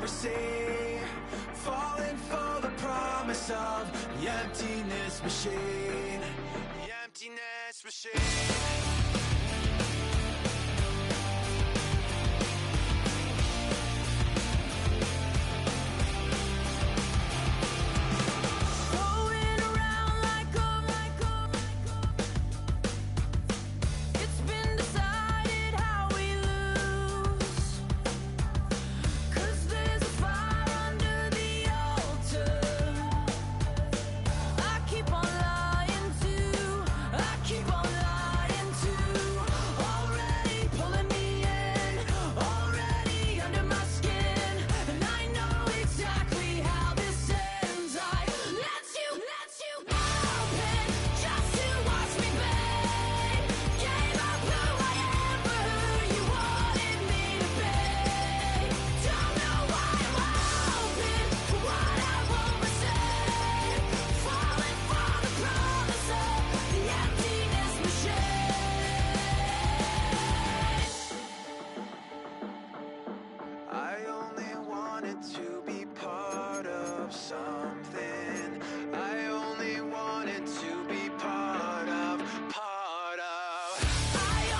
never see, falling for the promise of the emptiness machine. The emptiness machine. I only wanted to be part of something. I only wanted to be part of. I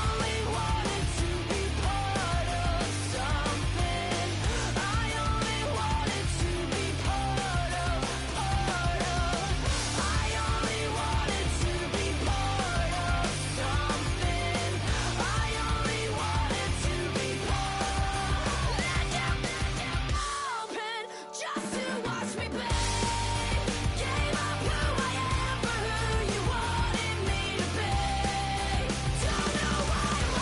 only wanted to be part of something. I only wanted to be part of. I only wanted to be part of something. I only wanted to be part. Open just to watch me play. Gave up who I am for who you wanted me to be. Don't know why I'm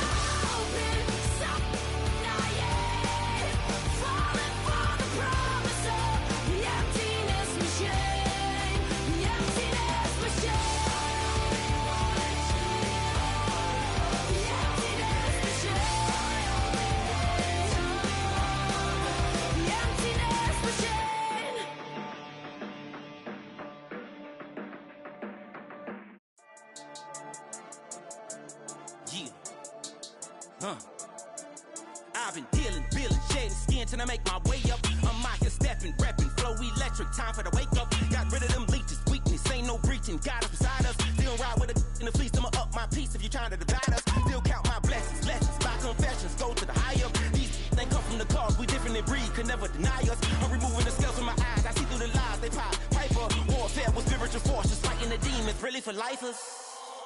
open, something naive, falling for the promise of the emptiness machine. The emptiness machine. The emptiness machine. The emptiness machine. Yeah. I've been dealing, billing, shedding skin till I make my way up. I'm out here stepping, repping, flow electric, time for the wake up. Got rid of them leeches, weakness, ain't no breaching. God is beside us, still ride with a in the fleece. I'ma up my piece if you're trying to divide us. Still count my blessings, lessons, my confessions, go to the high up. These they come from the cause, we different in breed, could never deny us. I'm removing the scales from my eyes, I see through the lies they pop. Piper, warfare with spiritual forces, fighting the demons, really for lifers.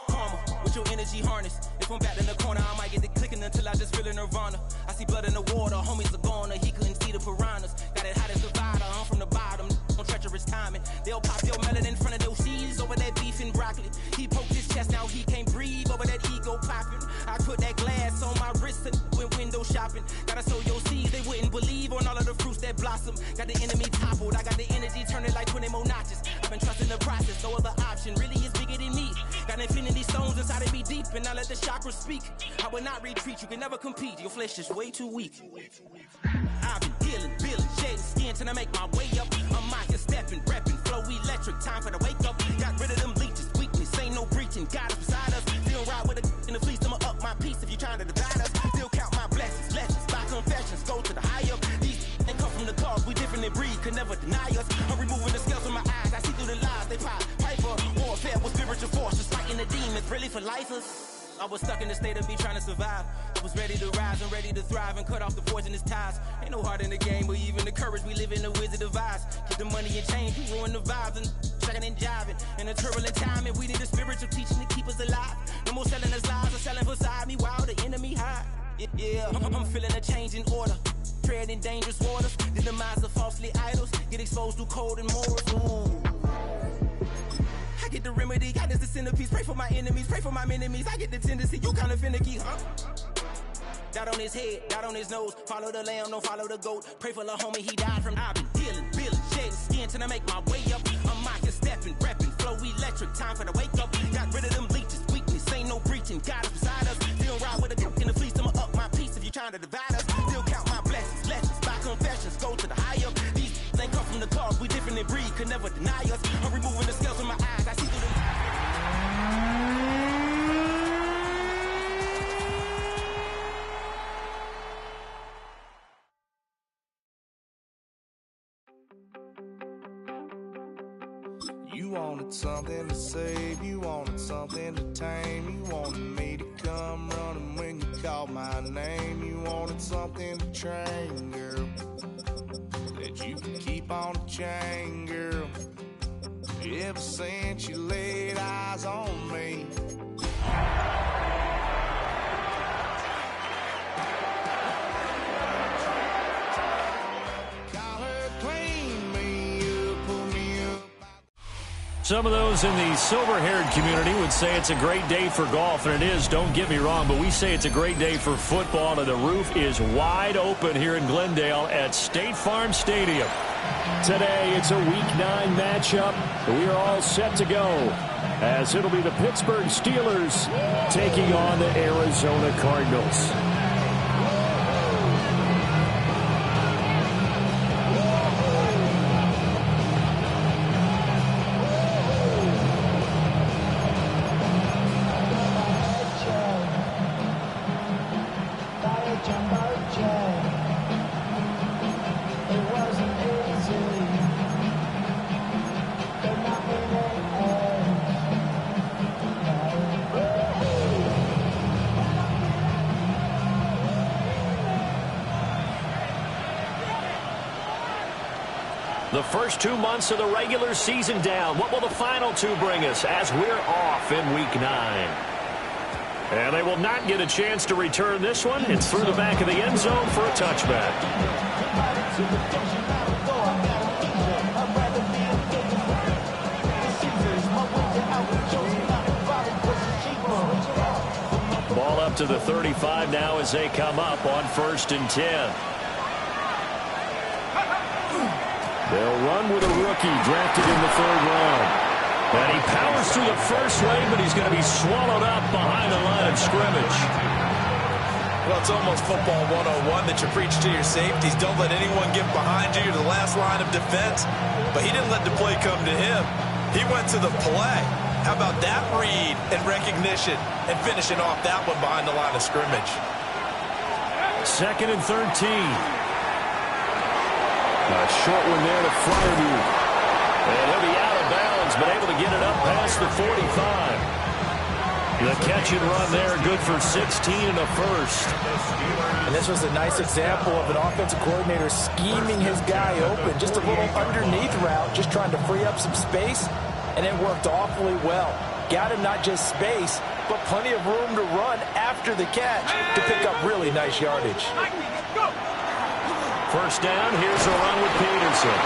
Karma, with your energy harness. If I'm back in the corner, I might get it clicking until I just feel a nirvana. I see blood in the water, homies are gone, he couldn't see the piranhas. Got it hot as Nevada, I'm from the bottom, on treacherous timing. They'll pop your melon in front of those seeds over that beef and broccoli. He poked his chest, now he can't breathe over that ego popping. I put that glass on my wrist and went window shopping. Gotta sow your seeds, they wouldn't believe on all of the fruits that blossom. Got the enemy toppled, I got the energy turning like 20 more notches. I've been trusting the process, no other option really is bigger than me. Got infinity stones inside of me deep, and I let the chakras speak. I will not retreat, you can never compete, your flesh is way too weak. I've been dealing, billing, shedding skin till I make my way up. I'm out here stepping, repping, flow electric, time for the wake up. Got rid of them leeches, weakness, ain't no breaching. God is beside us, still ride with a in the fleece. I'ma up my piece if you're trying to divide us. Still count my blessings, lessons, my confessions, go to the high up. These they come from the cause, we different in breed, could never deny us. I'm removing the scales from my eyes, I see through the lies they pop. Piper, warfare with spiritual forces, fighting the demons, really for lifers. I was stuck in the state of me trying to survive. I was ready to rise and ready to thrive and cut off the poisonous ties. Ain't no heart in the game, but even the courage we live in the wizard of Oz. Get the money and change, we ruin the vibes and checking and jiving. In a turbulent time, and we need a spiritual teaching to keep us alive. No more selling us lies or selling beside me while the enemy hide. Yeah, I'm feeling a change in order. Treading dangerous waters, the demise of falsely idols. Get exposed through cold and morals. Ooh. I get the remedy, God is the centerpiece. Pray for my enemies, pray for my enemies. I get the tendency, you kinda finicky, huh? Dot on his head, dot on his nose. Follow the lamb, don't follow the goat. Pray for the homie, he died from. I've been dealing, billing, shedding skin till I make my way up. I'm out here stepping, repping, flow electric, time for the wake up. Got rid of them leeches, weakness, ain't no breaching. God is beside us, still ride with a in the fleece. I'ma up my piece if you're trying to divide us. Still count my blessings, lessons, my confessions, go to the high up. These ain't come from the cause, we different in breed, could never deny us. I'm removing the scales from my eyes, I see through the You wanted something to save, you wanted something to tame. You wanted me to come running when you called my name. You wanted something to train, girl, that you could keep on the chain, girl. Ever since you laid eyes on me, Some of those in the silver-haired community would say it's a great day for golf, and it is, don't get me wrong, but we say it's a great day for football, and the roof is wide open here in Glendale at State Farm Stadium. Today, it's a Week 9 matchup. We are all set to go, as it'll be the Pittsburgh Steelers taking on the Arizona Cardinals. The first 2 months of the regular season down. What will the final 2 bring us as we're off in Week 9? And they will not get a chance to return this one. It's through the back of the end zone for a touchback. Ball up to the 35 now as they come up on 1st and 10. They'll run with a rookie drafted in the 3rd round. And he powers through the first lane, but he's going to be swallowed up behind the line of scrimmage. Well, it's almost football 101 that you preach to your safeties. Don't let anyone get behind you. You're the last line of defense. But he didn't let the play come to him. He went to the play. How about that read and recognition and finishing off that one behind the line of scrimmage? 2nd and 13. A short one there to Fryerview. And he'll be out of bounds, but able to get it up past the 45. The catch and run there, good for 16 and a first. And this was a nice example of an offensive coordinator scheming his guy open. Just a little underneath route, just trying to free up some space, and it worked awfully well. Got him not just space, but plenty of room to run after the catch to pick up really nice yardage. First down, here's a run with Peterson.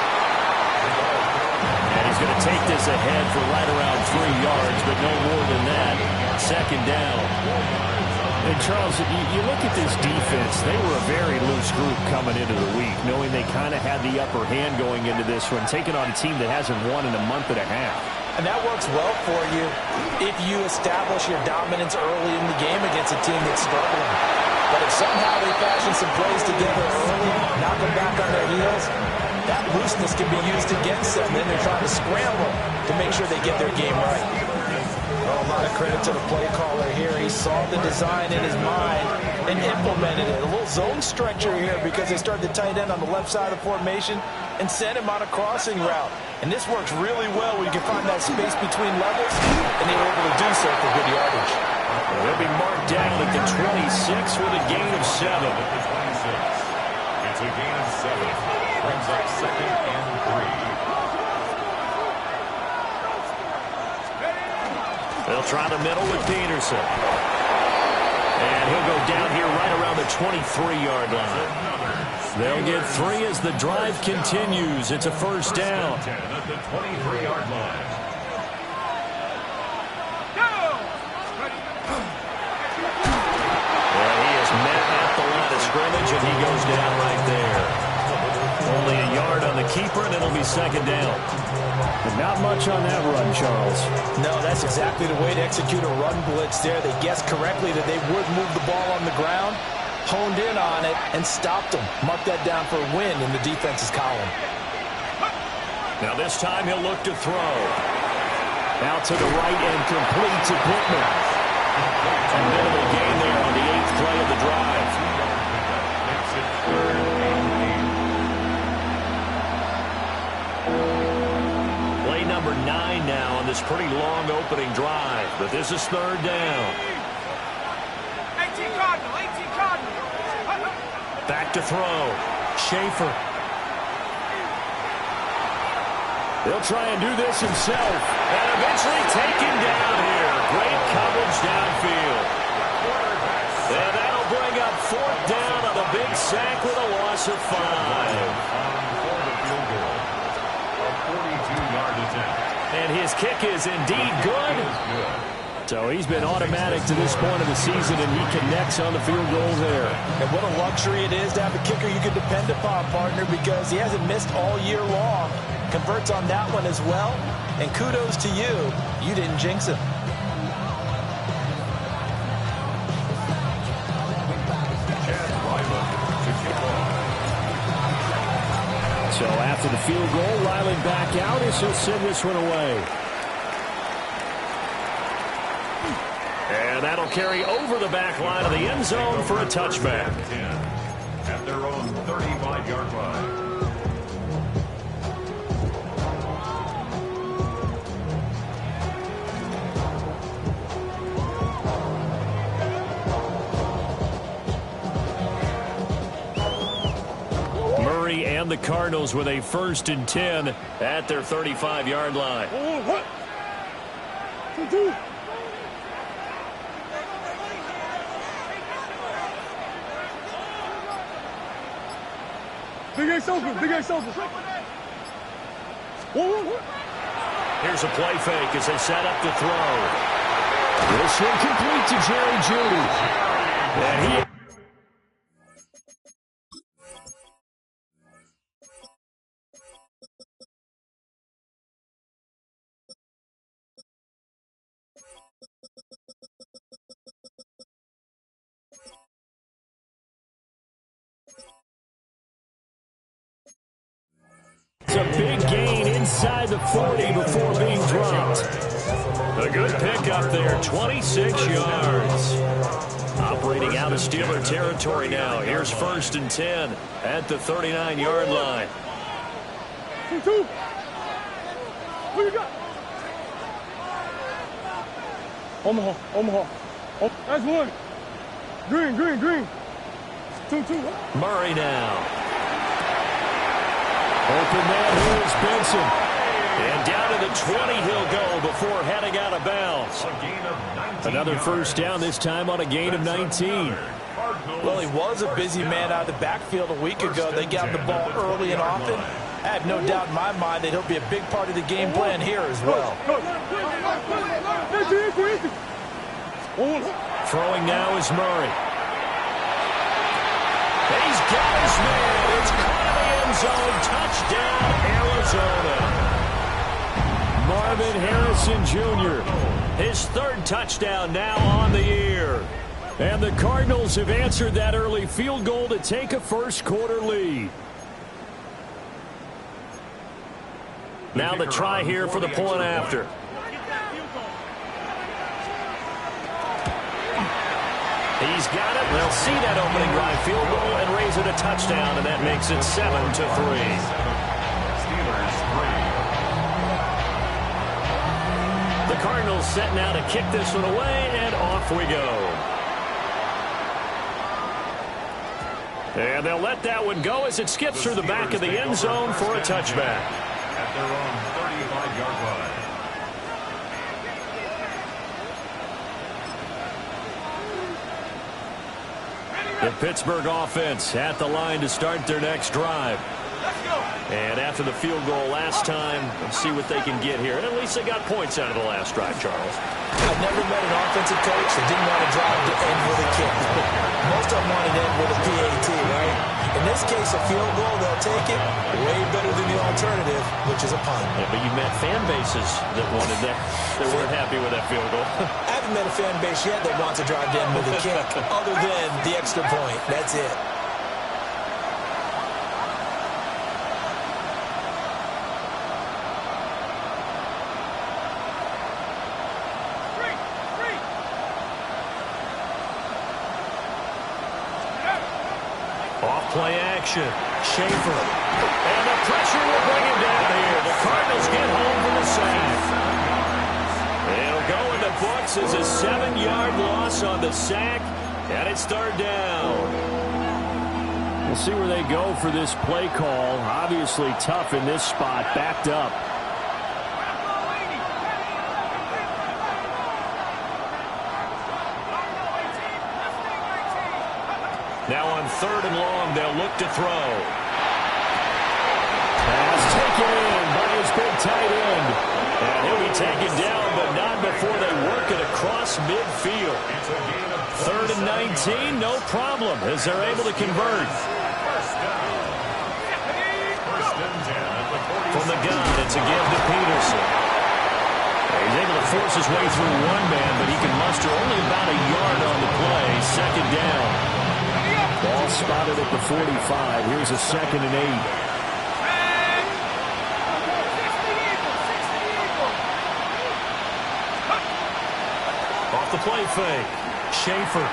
And he's going to take this ahead for right around 3 yards, but no more than that. 2nd down. And Charles, you look at this defense, they were a very loose group coming into the week, knowing they kind of had the upper hand going into this one, taking on a team that hasn't won in a month and a half. And that works well for you if you establish your dominance early in the game against a team that's struggling. But if somehow they fashion some plays together early, knock them back on their heels, that looseness can be used against them. Then they're trying to scramble to make sure they get their game right. Well, a lot of credit to the play caller here. He saw the design in his mind and implemented it. A little zone stretcher here because they started the tight end on the left side of the formation and sent him on a crossing route. And this works really well when you can find that space between levels, and they were able to do so for good yardage. They'll be marked down at the 26 with a gain of 7. It's a gain of 7. Brings up 2nd and 3. They'll try the middle with Peterson. And he'll go down here right around the 23-yard line. They'll get 3 as the drive continues. It's a first down. 10 at the 23-yard line. Scrimmage, and he goes down right there. Only a yard on the keeper, and it'll be 2nd down. But not much on that run, Charles. No, that's exactly the way to execute a run blitz there. They guessed correctly that they would move the ball on the ground, honed in on it, and stopped them. Mark that down for a win in the defense's column. Now this time he'll look to throw. Out to the right and complete to Pittman. A minimal gain there on the 8th play of the drive. number 9 now on this pretty long opening drive. But this is third down. 18 Cardinal, 18 Cardinal. Back to throw. Schaefer. He'll try and do this himself. And eventually taken down here. Great coverage downfield. And that'll bring up fourth down on a big sack with a loss of 5. And his kick is indeed good. So he's been automatic to this point of the season, and he connects on the field goal there. And what a luxury it is to have a kicker you can depend upon, partner, because he hasn't missed all year long. Converts on that one as well. And kudos to you. You didn't jinx him. So after the field goal, Ryland back out as he'll send this one away. And that'll carry over the back line of the end zone for a touchback. At their own 35-yard line. Murray and the Cardinals with a 1st and 10 at their 35-yard line. Big Ace open, Big Ace open. Here's a play fake as they set up the throw. This one complete to Jerry Jeudy. And he... It's a big gain inside the 40 before being dropped. A good pickup there, 26 yards. Operating out of Steeler territory now. Here's 1st and 10 at the 39-yard line. 2-2. Who you got? Omaha, Omaha. Oh, that's one. Green, green, green. 2-2. Murray now. Open man, here's Benson. And down to the 20 he'll go before heading out of bounds. Another first down, this time on a gain of 19. Well, he was a busy man out of the backfield a week ago. They got the ball early and often. I have no doubt in my mind that he'll be a big part of the game plan here as well. Throwing now is Murray. He's got his man. It's caught in the end zone. Touchdown, Arizona. Marvin Harrison Jr. His 3rd touchdown now on the year. And the Cardinals have answered that early field goal to take a first-quarter lead. Now the try here for the point after. He's got it. They'll see that opening drive field goal and raise it a touchdown, and that makes it 7-3. The Cardinals set now to kick this one away, and off we go. And they'll let that one go as it skips through the back of the end zone for a touchback. At their own 35-yard line. The Pittsburgh offense at the line to start their next drive. And after the field goal last time, let's see what they can get here. And at least they got points out of the last drive, Charles. I've never met an offensive coach that didn't want to drive to end with a kick. Most of them want to end with a PAT, right? In this case, a field goal, they'll take it. Way better than the alternative, which is a punt. Yeah, but you met fan bases that wanted that. They weren't happy with that field goal. I haven't met a fan base yet that wants to drive to end with a kick, other than the extra point. That's it. Off-play action. Schaefer. And the pressure will bring him down here. The Cardinals get home for the sack. forces a 7-yard loss on the sack, and it's third down. We'll see where they go for this play call. Obviously tough in this spot, backed up. Now on 3rd and long, they'll look to throw. Pass taken in by his big tight end. And he'll be taken down, but not before they work it across midfield. 3rd and 19, no problem, as they're able to convert. From the gun, it's a give to Peterson. He's able to force his way through one man, but he can muster only about a yard on the play. 2nd down. Ball spotted at the 45. Here's a 2nd and 8. Off the play fake. Schaefer.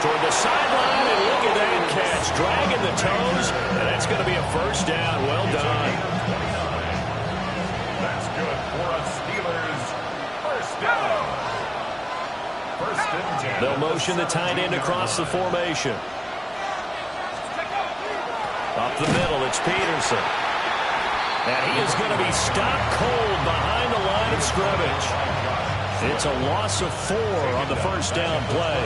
Toward the sideline, and look at that catch. Dragging the toes, and that's going to be a 1st down. Well done. That's good for a Steelers 1st down. 1st and 10. They'll motion the tight end across the formation. Up the middle, it's Peterson. And he is going to be stopped cold behind the line of scrimmage. It's a loss of 4 on the 1st down play.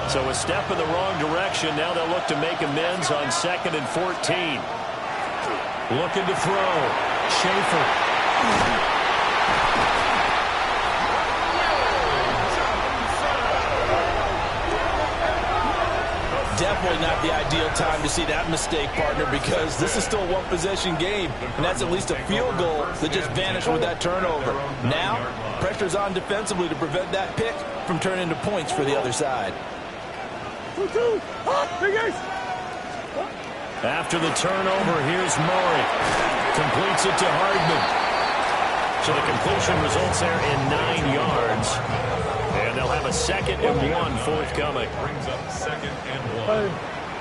So a step in the wrong direction. Now they'll look to make amends on 2nd and 14. Looking to throw. Schaefer. Definitely not the ideal time to see that mistake, partner, because this is still a one-possession game, and that's at least a field goal that just vanished with that turnover. Now, pressure's on defensively to prevent that pick from turning into points for the other side. After the turnover, here's Murray. Completes it to Hardman. So the completion results there in 9 yards. And they'll have a 2nd and 1 forthcoming. Brings up 2nd and 1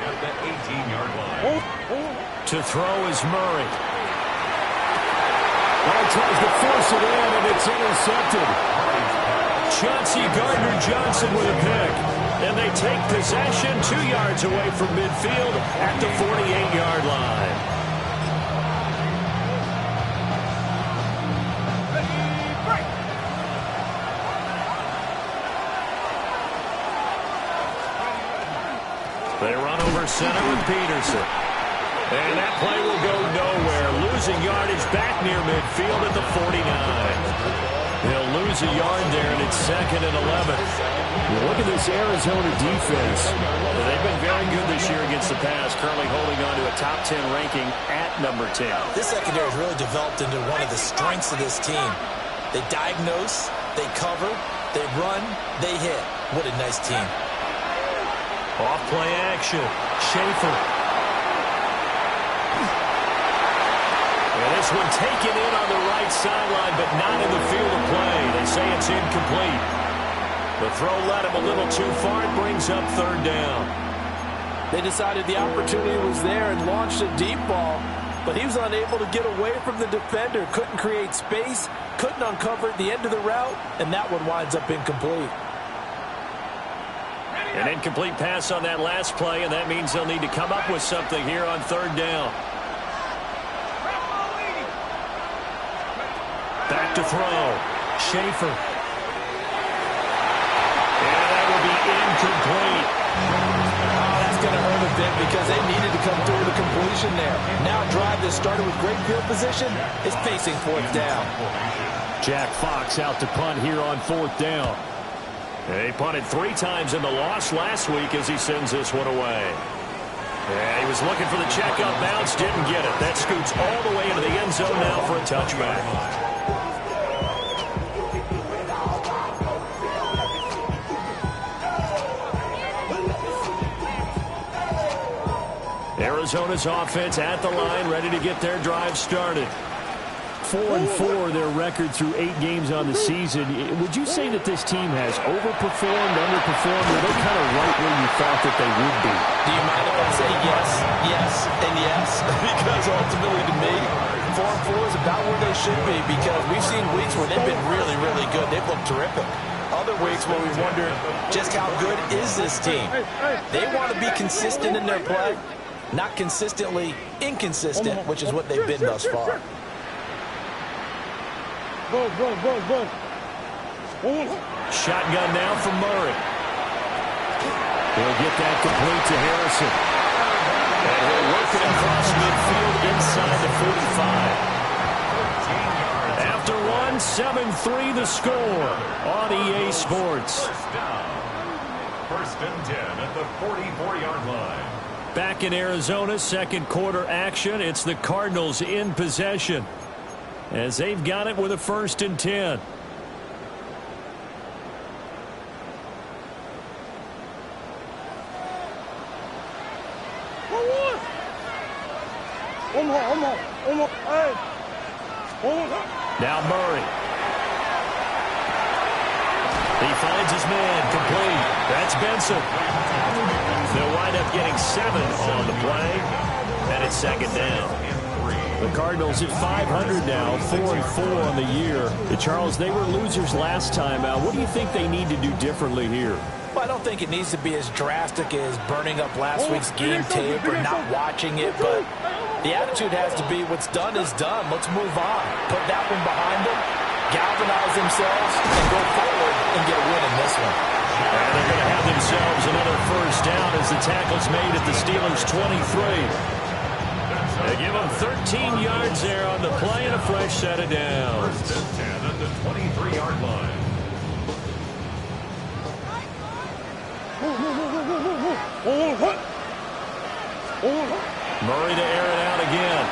at the 18-yard line. To throw is Murray. Tries to force it in, and it's intercepted. Chauncey Gardner-Johnson with a pick. And they take possession 2 yards away from midfield at the 48-yard line. They run over center with Peterson. And that play will go nowhere. Losing yardage back near midfield at the 49. They'll lose a yard there, and it's 2nd and 11. Look at this Arizona defense. They've been very good this year against the pass, currently holding on to a top 10 ranking at number 10. This secondary has really developed into one of the strengths of this team. They diagnose, they cover, they run, they hit. What a nice team. Off play action. Schaefer. And this one taken in on the right sideline, but not in the field of play. They say it's incomplete. The throw led him a little too far. It brings up 3rd down. They decided the opportunity was there and launched a deep ball, but he was unable to get away from the defender. Couldn't create space, couldn't uncover at the end of the route, and that one winds up incomplete. An incomplete pass on that last play, and that means they'll need to come up with something here on 3rd down. Back to throw. Schaefer. And that will be incomplete. Oh, that's going to hurt a bit because they needed to come through with a completion there. Now a drive that started with great field position is facing 4th down. Jack Fox out to punt here on 4th down. He punted 3 times in the loss last week as he sends this one away. Yeah, he was looking for the check-up bounce, didn't get it. That scoots all the way into the end zone now for a touchback. Arizona's offense at the line, ready to get their drive started. 4-4, their record through 8 games on the season. Would you say that this team has overperformed, underperformed, or they're kind of right where you thought that they would be? Do you mind if I say yes, yes, and yes? Because ultimately to me, 4-4 is about where they should be because we've seen weeks where they've been really, really good. They've looked terrific. Other weeks where we wondered just how good is this team. They want to be consistent in their play, not consistently inconsistent, which is what they've been thus far. Shotgun now from Murray. He'll get that complete to Harrison. And he'll work it across midfield inside the 45. After one, 7-3 the score on EA Sports. First and 10 at the 44-yard line. Back in Arizona, second quarter action. It's the Cardinals in possession as they've got it with a 1st and 10. Now Murray. He finds his man complete. That's Benson. They'll wind up getting 7 on the play, and it's 2nd down. The Cardinals at 500 now, 4-4 on the year. Charles, they were losers last time out. What do you think they need to do differently here? Well, I don't think it needs to be as drastic as burning up last week's game tape or not watching it, but the attitude has to be what's done is done. Let's move on. Put that one behind them, galvanize themselves, and go forward and get a win in this one. And they're going to have themselves another 1st down as the tackle's made at the Steelers' 23. They give them 13 yards there on the play and a fresh set of downs. 1st and 10 at the 23-yard line. Murray to air it out again.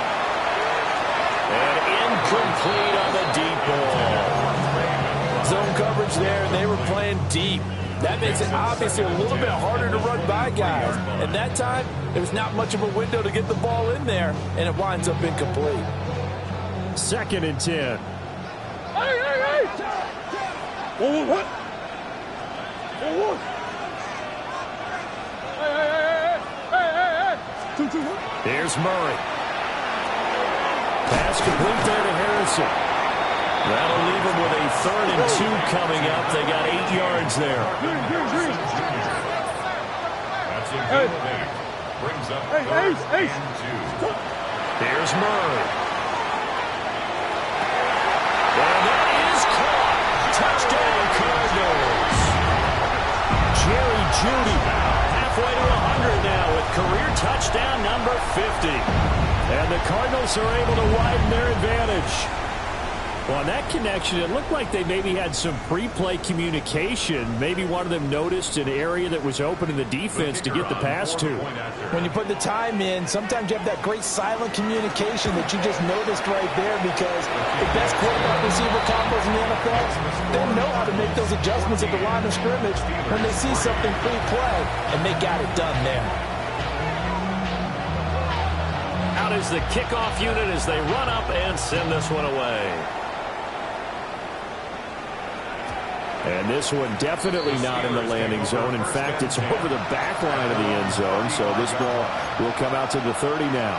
And incomplete on the deep ball. Zone coverage there, and they were playing deep. That makes it obviously a little bit harder to run by guys. At that time, there's not much of a window to get the ball in there, and it winds up incomplete. 2nd and 10. Here's Murray. Pass complete there to Harrison. That'll leave them with a 3rd and 2 coming up. They got 8 yards there. That's a good pick. Brings up 3rd and 2. Here's Murray. And that is caught. Touchdown, Cardinals. Jerry Jeudy halfway to 100 now with career touchdown number 50. And the Cardinals are able to widen their advantage. Well, on that connection, it looked like they maybe had some pre-play communication. Maybe one of them noticed an area that was open in the defense to get the pass to. When you put the time in, sometimes you have that great silent communication that you just noticed right there because the best quarterback-receiver combos in the NFL, they know how to make those adjustments at the line of scrimmage when they see something pre-play, and they got it done there. Out is the kickoff unit as they run up and send this one away. And this one definitely not in the landing zone. In fact, it's over the back line of the end zone, so this ball will come out to the 30 now.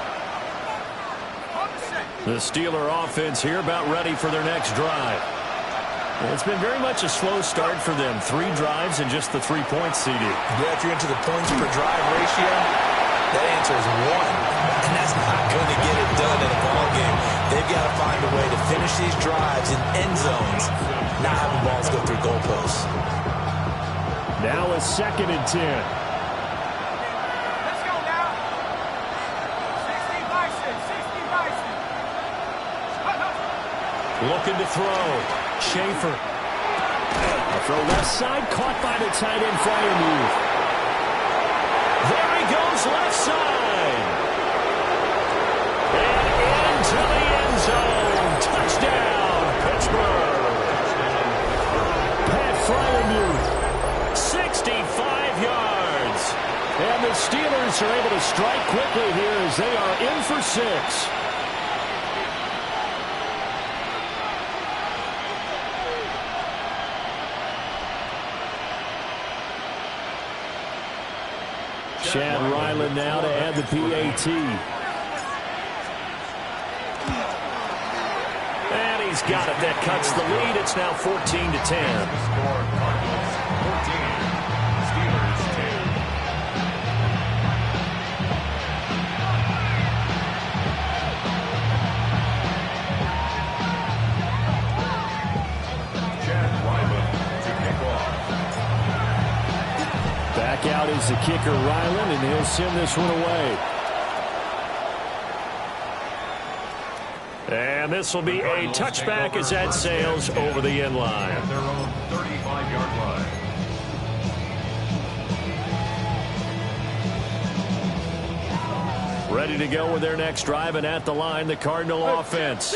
The Steeler offense here about ready for their next drive. It's been very much a slow start for them. 3 drives and just the 3 points, CD. Yeah, if you're into the points per drive ratio, that answer is 1. And that's not going to get it done in a ball game. They've got to find a way to finish these drives in end zones, not having balls go through goalposts. Now a 2nd and 10. Let's go now. 60 Bison, 60 Bison. Looking to throw. Schaefer. A throw left side, caught by the tight end Freiermuth. There he goes, left side. And into the end zone. Touchdown, Pittsburgh. Pat Freiermuth, 65 yards. And the Steelers are able to strike quickly here as they are in for 6. Chad Ryland now to add the PAT. He's got it. That cuts the lead. It's now 14-10. Score Cardinals 14, Steelers 10. Chad Ryland to kick off. Back out is the kicker, Ryland, and he'll send this one away. And this will be a touchback as that sails over the end line. At their own 35-yard line. Ready to go with their next drive, and at the line, the Cardinal offense.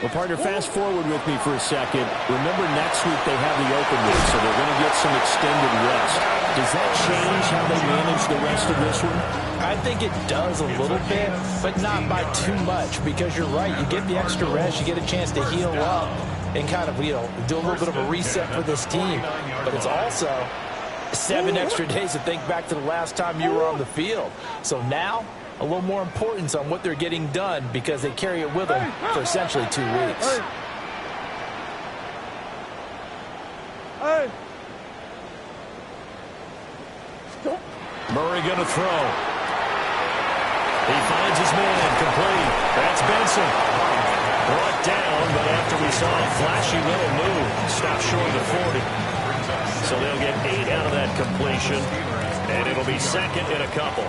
Well, partner, fast forward with me for a second. Remember, next week they have the open week, so they're going to get some extended rest. Does that change how they manage the rest of this one? I think it does a little bit, but not by too much, because you're right. You get the extra rest. You get a chance to heal up and kind of, do a little bit of a reset for this team. But it's also 7 extra days to think back to the last time you were on the field. So now, a little more importance on what they're getting done because they carry it with them for essentially 2 weeks. Murray going to throw. He finds his man, complete. That's Benson. Brought down, but after we saw a flashy little move, stopped short of the 40. So they'll get 8 out of that completion, and it'll be second in a couple.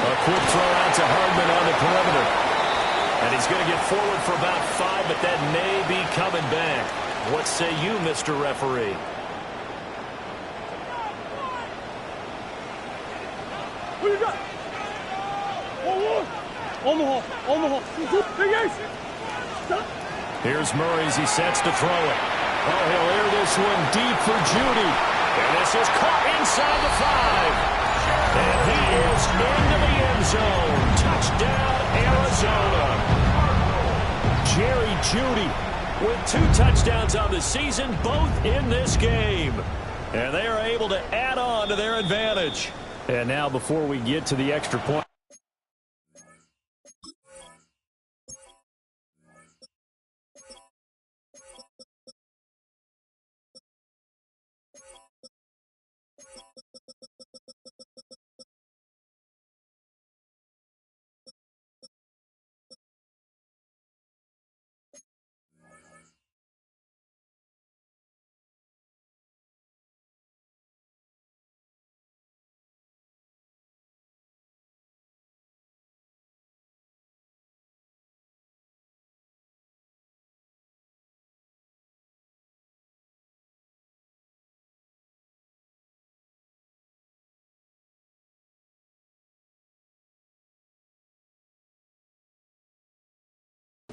A quick throw out to Hardman on the perimeter. And he's going to get forward for about 5, but that may be coming back. What say you, Mr. Referee? Who you got? Omaha. Here's Murray as he sets to throw it. Oh, he'll air this one deep for Judy. And this is caught inside the 5. And he is into the end zone. Touchdown, Arizona. Jerry Judy with 2 touchdowns on the season, both in this game. And they are able to add on to their advantage. And now, before we get to the extra point,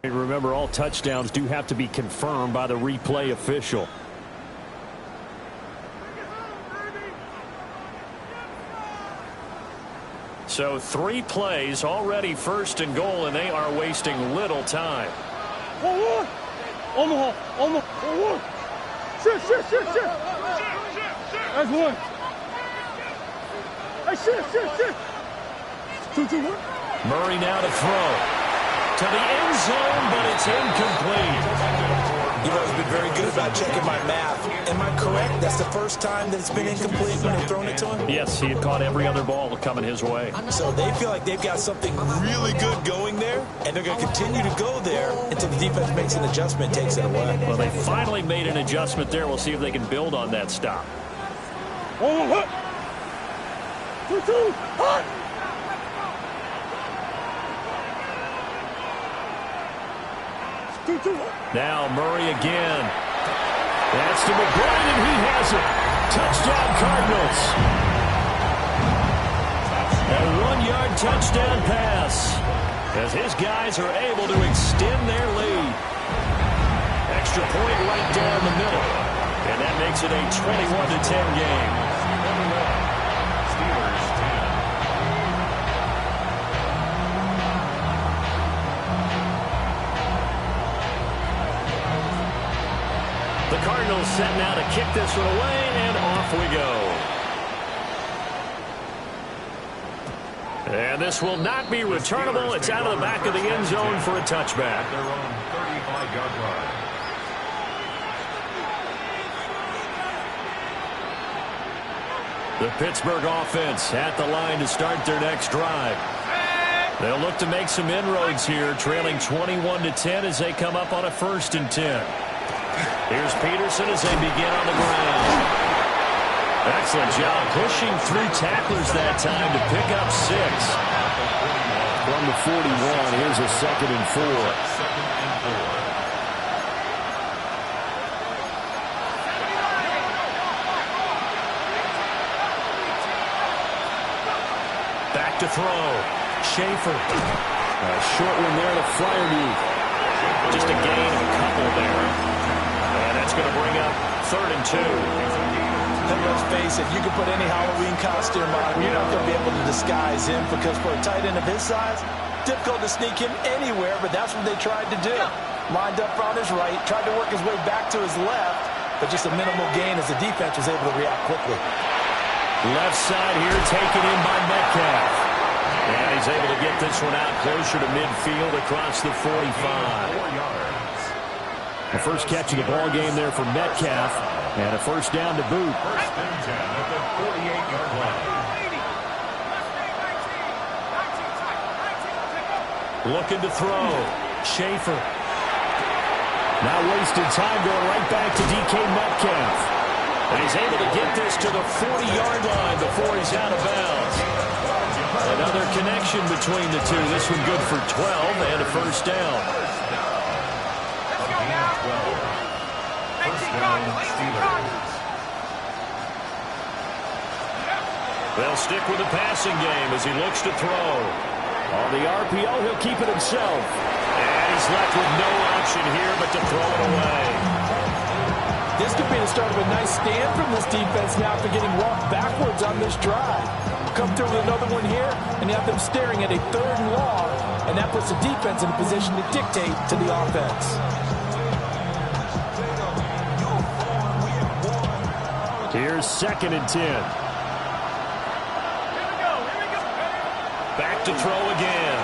remember, all touchdowns do have to be confirmed by the replay official. So 3 plays, already 1st and goal, and they are wasting little time. Omaha. Shit. That's 1. Hey, shit. 2-1. Murray now to throw. To the end zone, but it's incomplete. He's been very good about checking my math. Am I correct? That's the first time that it's been incomplete when they've thrown it to him? Yes, he had caught every other ball coming his way. So they feel like they've got something really good going there, and they're going to continue to go there until the defense makes an adjustment and takes it away. Well, they finally made an adjustment there. We'll see if they can build on that stop. 2-2. Hot. Now Murray again. That's to McBride, and he has it. Touchdown, Cardinals. A 1-yard touchdown pass as his guys are able to extend their lead. Extra point right down the middle. And that makes it a 21-10 game. Steelers 10. The Cardinals set now to kick this one away, and off we go. And this will not be returnable. It's out of the back of the end zone for a touchback. Their own 35-yard line. The Pittsburgh offense at the line to start their next drive. They'll look to make some inroads here, trailing 21-10 as they come up on a 1st and 10. Here's Peterson as they begin on the ground. Excellent job pushing through tacklers that time to pick up 6. From the 41, here's a 2nd and 4. Back to throw. Schaefer. A short one there to Fryermuth. Just a gain of a couple there. And that's going to bring up 3rd and 2. And let's face it, you can put any Halloween costume on, you're not going to be able to disguise him, because for a tight end of his size, difficult to sneak him anywhere, but that's what they tried to do. Lined up on his right, tried to work his way back to his left, but just a minimal gain as the defense was able to react quickly. Left side here taken in by Metcalf. And he's able to get this one out closer to midfield across the 45. 4 yards. The first catch of the ball game there for Metcalf, and a 1st down to boot. 1st and 10 at the 48-yard line. Looking to throw. Schaefer. Not wasting time, going right back to DK Metcalf. And he's able to get this to the 40-yard line before he's out of bounds. Another connection between the two. This one good for 12 and a 1st down. They'll stick with the passing game as he looks to throw. On the RPO, he'll keep it himself. And he's left with no option here but to throw it away. This could be the start of a nice stand from this defense now after getting walked backwards on this drive. Come through with another one here, and you have them staring at a 3rd and long, and that puts the defense in a position to dictate to the offense. Here's 2nd and 10. Back to throw again.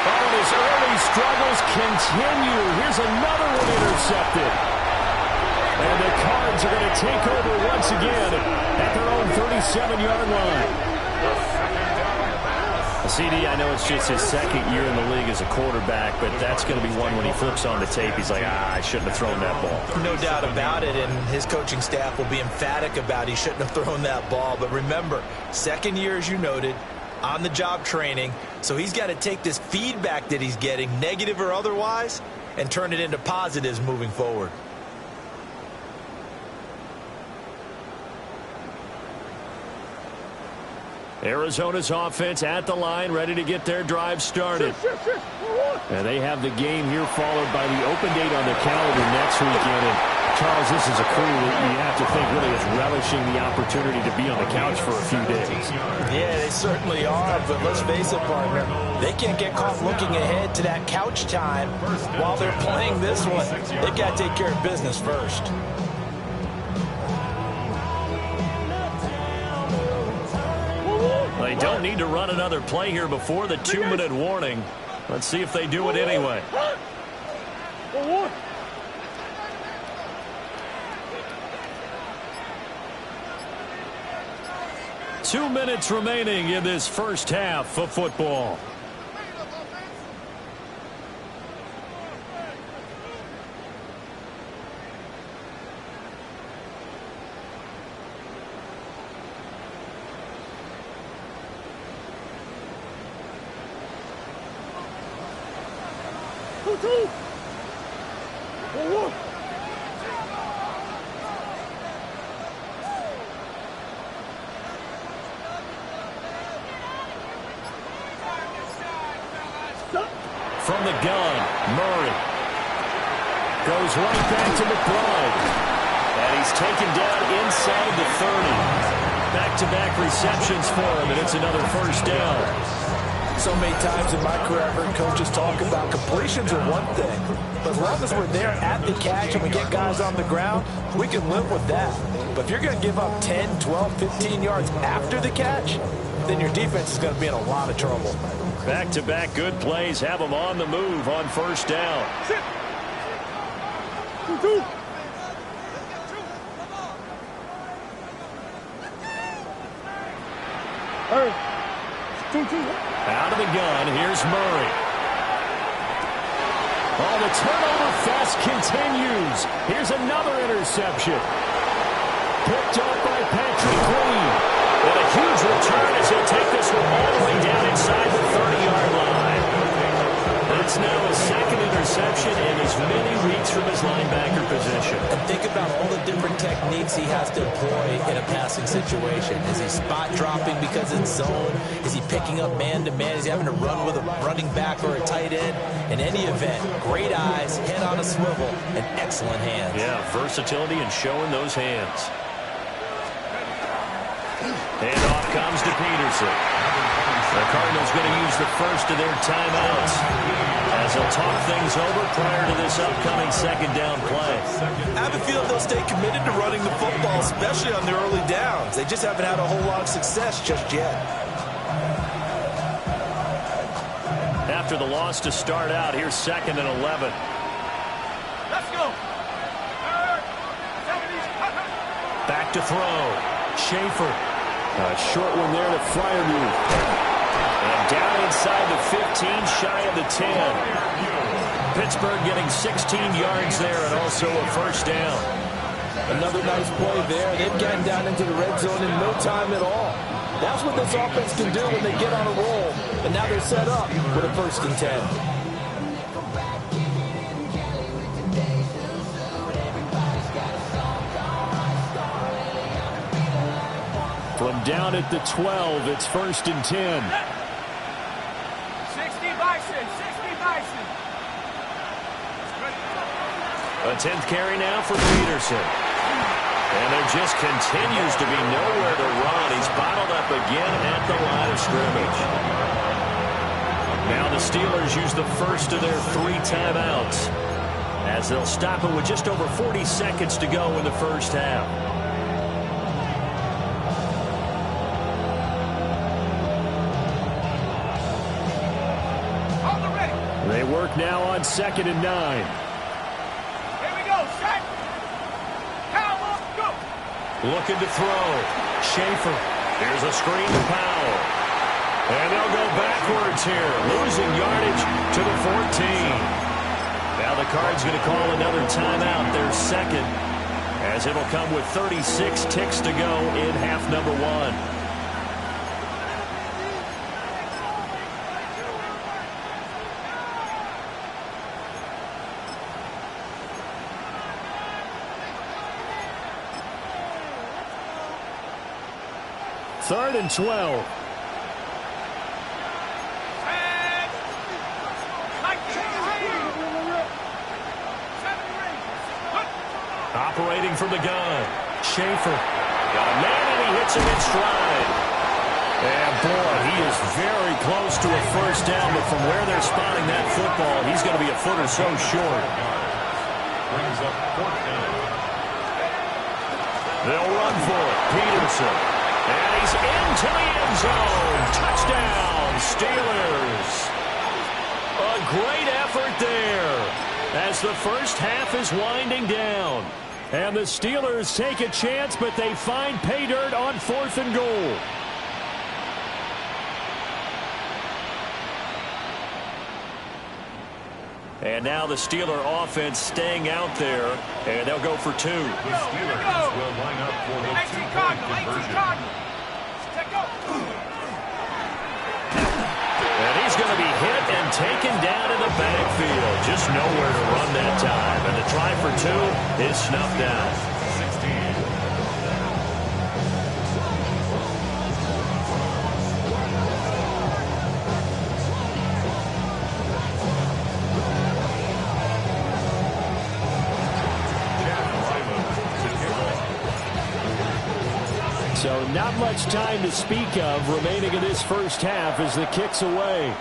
Oh, his early struggles continue. Here's another one intercepted. And the Cards are going to take over once again at their own 37-yard line. CD, I know it's just his 2nd year in the league as a quarterback, but that's going to be one when he flips on the tape, he's like, I shouldn't have thrown that ball. No doubt about it, and his coaching staff will be emphatic about he shouldn't have thrown that ball. But remember, 2nd year, as you noted, on-the-job training, so he's got to take this feedback that he's getting, negative or otherwise, and turn it into positives moving forward. Arizona's offense at the line, ready to get their drive started. And they have the game here followed by the open date on the calendar next weekend. And Charles, this is a crew that you have to think really is relishing the opportunity to be on the couch for a few days. Yeah, they certainly are, but let's face it, partner, they can't get caught looking ahead to that couch time while they're playing this one. They've got to take care of business first. They don't need to run another play here before the 2-minute warning. Let's see if they do it anyway. Two minutes remaining in this first half of football. From the gun, Murray goes right back to McBride. And he's taken down inside the 30. Back-to-back receptions for him, and it's another first down. So many times in my career, I've heard coaches talk about completions are one thing. But as long as we're there at the catch and we get guys on the ground, we can live with that. But if you're going to give up 10, 12, 15 yards after the catch, then your defense is going to be in a lot of trouble. Back-to-back good plays have them on the move on first down. Out of the gun, here's Murray. Oh, the turnover fest continues. Here's another interception. Picked up by Patrick Queen. And a huge return as he'll take this one all the way down inside the 30-yard line. That's now his second interception and as many reads from his linebacker position. And think about all the different techniques he has to employ in a passing situation. Is he spot dropping because it's zone? Is he picking up man-to-man? Is he having to run with a running back or a tight end? In any event, great eyes, head on a swivel, and excellent hands. Yeah, versatility and showing those hands. And off comes to Peterson. The Cardinals going to use the first of their timeouts as they'll talk things over prior to this upcoming second down play. I have a feeling they'll stay committed to running the football, especially on their early downs. They just haven't had a whole lot of success just yet. After the loss to start out, here's 2nd and 11. Let's go. Back to throw. Schaefer. A short one there to Freiermuth. And down inside the 15, shy of the 10. Pittsburgh getting 16 yards there and also a first down. Another nice play there. They've gotten down into the red zone in no time at all. That's what this offense can do when they get on a roll. And now they're set up with a 1st and 10. From down at the 12, it's 1st and 10. 60 Bison, 60 Bison. A 10th carry now for Peterson. And there just continues to be nowhere to run. He's bottled up again at the line of scrimmage. Now the Steelers use the first of their 3 timeouts as they'll stop it with just over 40 seconds to go in the first half. They work now on 2nd and 9. Here we go, set. Powell, go. Looking to throw. Schaefer. Here's a screen to Powell. And they'll go backwards here. Losing yardage to the 14. Now the Cards going to call another timeout, their 2nd, as it'll come with 36 ticks to go in half number 1. Third and 12. Operating from the gun. Schaefer. Got a man and he hits him in stride. And boy, he is very close to a first down, but from where they're spotting that football, he's going to be a foot or so short. Brings up 4th down. They'll run for it. Peterson. And he's into the end zone. Touchdown, Steelers. A great effort there as the first half is winding down. And the Steelers take a chance, but they find pay dirt on 4th and goal. And now the Steeler offense staying out there, and they'll go for 2. The Steelers will line up for the 2-point conversion. And he's going to be hit and taken down in the backfield. Just nowhere to run that time. And the try for 2 is snuffed out. 16. So not much time to speak of remaining in this first half as the kick's away.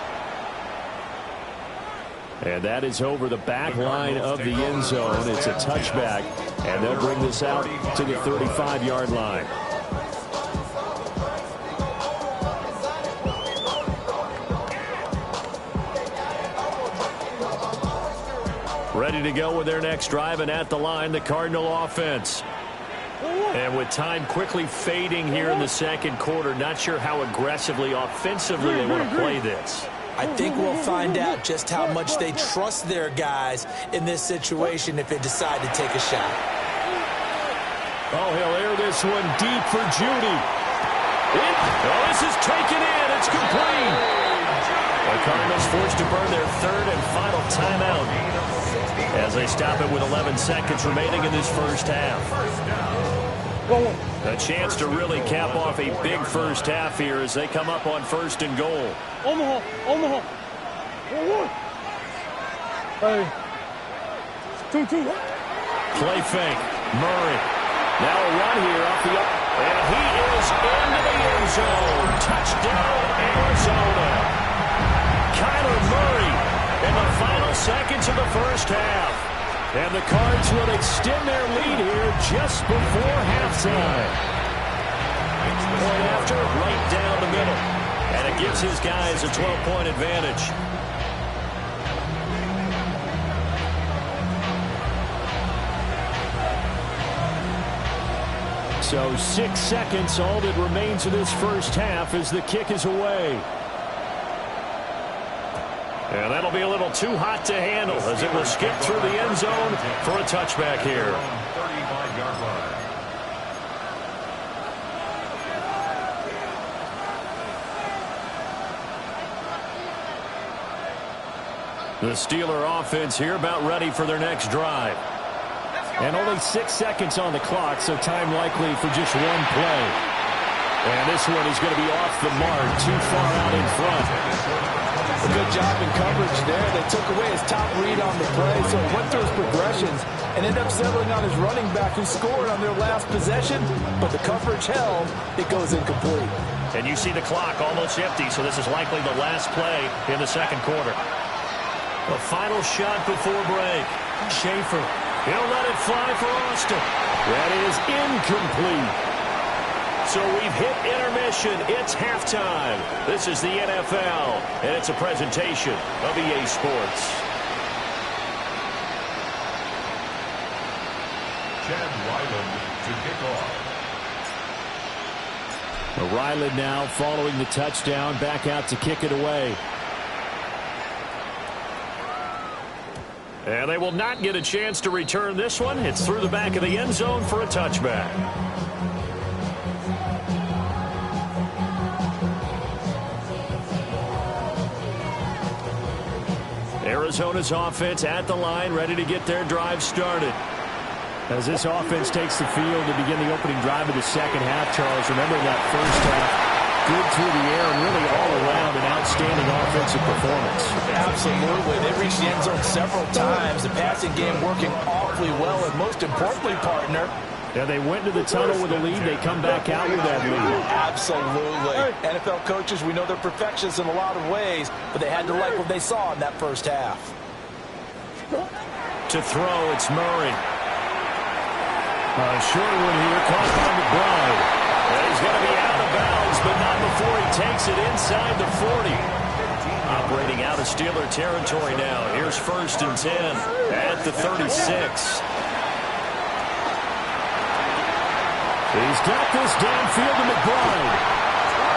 And that is over the back line of the end zone. It's a touchback, and they'll bring this out to the 35-yard line. Ready to go with their next drive, and at the line, the Cardinal offense. And with time quickly fading here in the second quarter, not sure how aggressively, offensively they want to play this. I think we'll find out just how much they trust their guys in this situation if they decide to take a shot. Oh, he'll air this one deep for Judy. This is taken in. It's complete. The Cardinals forced to burn their third and final timeout as they stop it with 11 seconds remaining in this first half. A chance to really cap off a big first half here as they come up on first and goal. Omaha. Hey. 2-2. Play fake. Murray. Now a run here off the up. And he is into the end zone. Touchdown, Arizona. Kyler Murray in the final seconds of the first half. And the Cards will extend their lead here just before halftime. Point after, right down the middle. And it gives his guys a 12-point advantage. So 6 seconds, all that remains of this first half as the kick is away. And that'll be a little too hot to handle as it will skip through the end zone for a touchback here. 35-yard line. The Steeler offense here about ready for their next drive. And only 6 seconds on the clock, so time likely for just one play. And this one is going to be off the mark, too far out in front. A good job in coverage there. They took away his top read on the play, so he went through his progressions and ended up settling on his running back who scored on their last possession, but the coverage held. It goes incomplete. And you see the clock almost empty, so this is likely the last play in the second quarter. The final shot before break. Schaefer. He'll let it fly for Austin. That is incomplete. So we've hit intermission. It's halftime. This is the NFL, and it's a presentation of EA Sports. Chad Ryland to kick off. Ryland now following the touchdown, back out to kick it away. And they will not get a chance to return this one. It's through the back of the end zone for a touchback. Arizona's offense at the line, ready to get their drive started. As this offense takes the field to begin the opening drive of the second half, Charles, remember that first half, good through the air and really all around an outstanding offensive performance. Absolutely. They reached the end zone several times. The passing game working awfully well, and most importantly, partner, yeah, they went to the tunnel with a lead. They come back out with that lead. Absolutely. NFL coaches, we know they're perfectionists in a lot of ways, but they had to like what they saw in that first half. To throw, it's Murray. A short one here, caught by McBride. And he's going to be out of bounds, but not before he takes it inside the 40. Operating out of Steeler territory now. Here's 1st and 10 at the 36. He's got this downfield to McBride.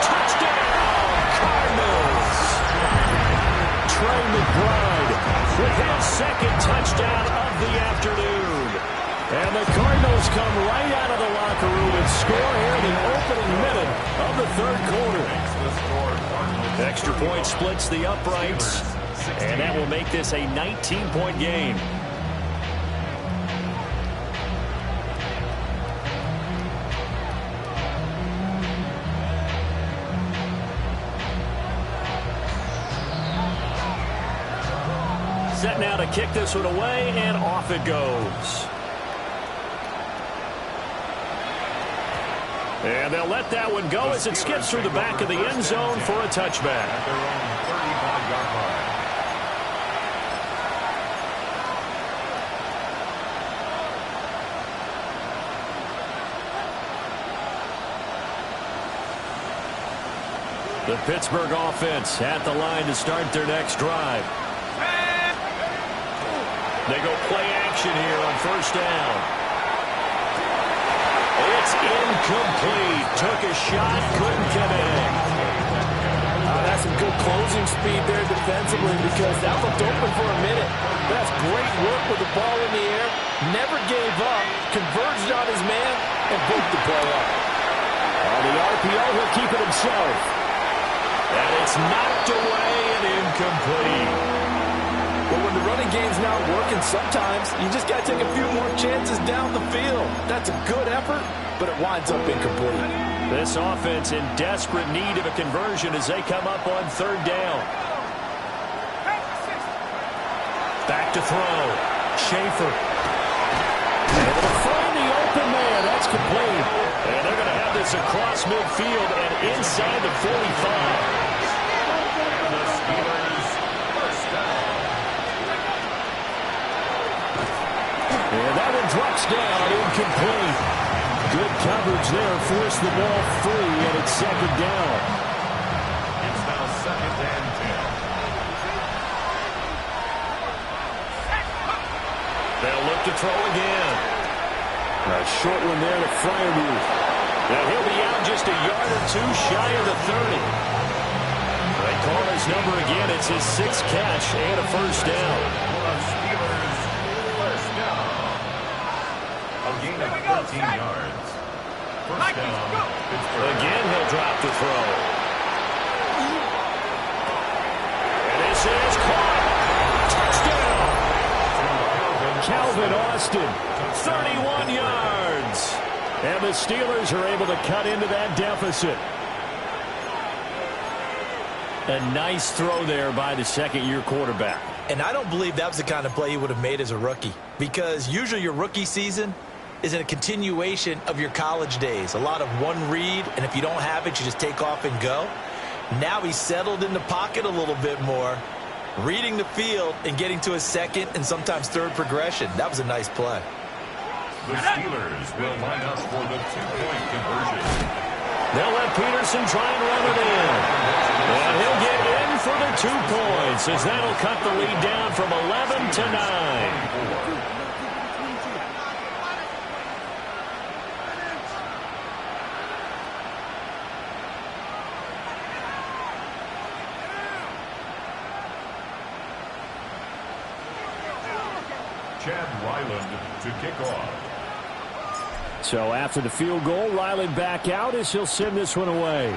Touchdown, Cardinals! Trey McBride with his second touchdown of the afternoon. And the Cardinals come right out of the locker room and score here in the opening minute of the third quarter. Extra point splits the uprights, and that will make this a 19-point game. Set now to kick this one away, and off it goes. And they'll let that one go as it skips through the back of the end zone for a touchback. At their own 35-yard line. The Pittsburgh offense at the line to start their next drive. They go play action here on first down. It's incomplete. Took a shot, couldn't connect. That's some good closing speed there defensively because that looked open for a minute. That's great work with the ball in the air. Never gave up, converged on his man, and broke the play up. On the RPO, he'll keep it himself. And it's knocked away and incomplete. But when the running game's not working, sometimes you just got to take a few more chances down the field. That's a good effort, but it winds up incomplete. This offense in desperate need of a conversion as they come up on third down. Back to throw. Schaefer. Able to find the open man. That's complete. And they're going to have this across midfield and inside the 45. The Steelers first down. And that one drops down, incomplete. Good coverage there, forced the ball free, and it's second down. It's now second and 10. They'll look to throw again. A short one there to Freiermuth. And he'll be out just a yard or two shy of the 30. They call his number again. It's his sixth catch and a first down. The Steelers first down. A gain of 13 yards. First down, Pittsburgh. Again, he'll drop the throw. And this is caught. Touchdown. Calvin Austin, 31 yards. And the Steelers are able to cut into that deficit. A nice throw there by the second-year quarterback. And I don't believe that was the kind of play he would have made as a rookie, because usually your rookie season is in a continuation of your college days. A lot of one read, and if you don't have it, you just take off and go. Now he's settled in the pocket a little bit more, reading the field and getting to his second and sometimes third progression. That was a nice play. The Steelers will line up for the two-point conversion. They'll let Peterson try and run it in. And he'll get in for the 2 points as that'll cut the lead down from 11 to 9. Chad Ryland to kick off. So after the field goal, Ryland back out as he'll send this one away.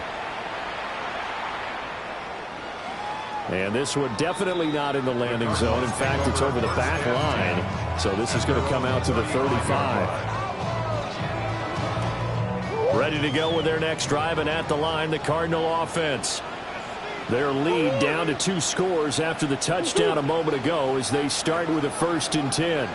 And this one definitely not in the landing zone. In fact, it's over the back line. So this is going to come out to the 35. Ready to go with their next drive, and at the line, the Cardinal offense. Their lead down to 2 scores after the touchdown a moment ago as they start with a 1st and 10.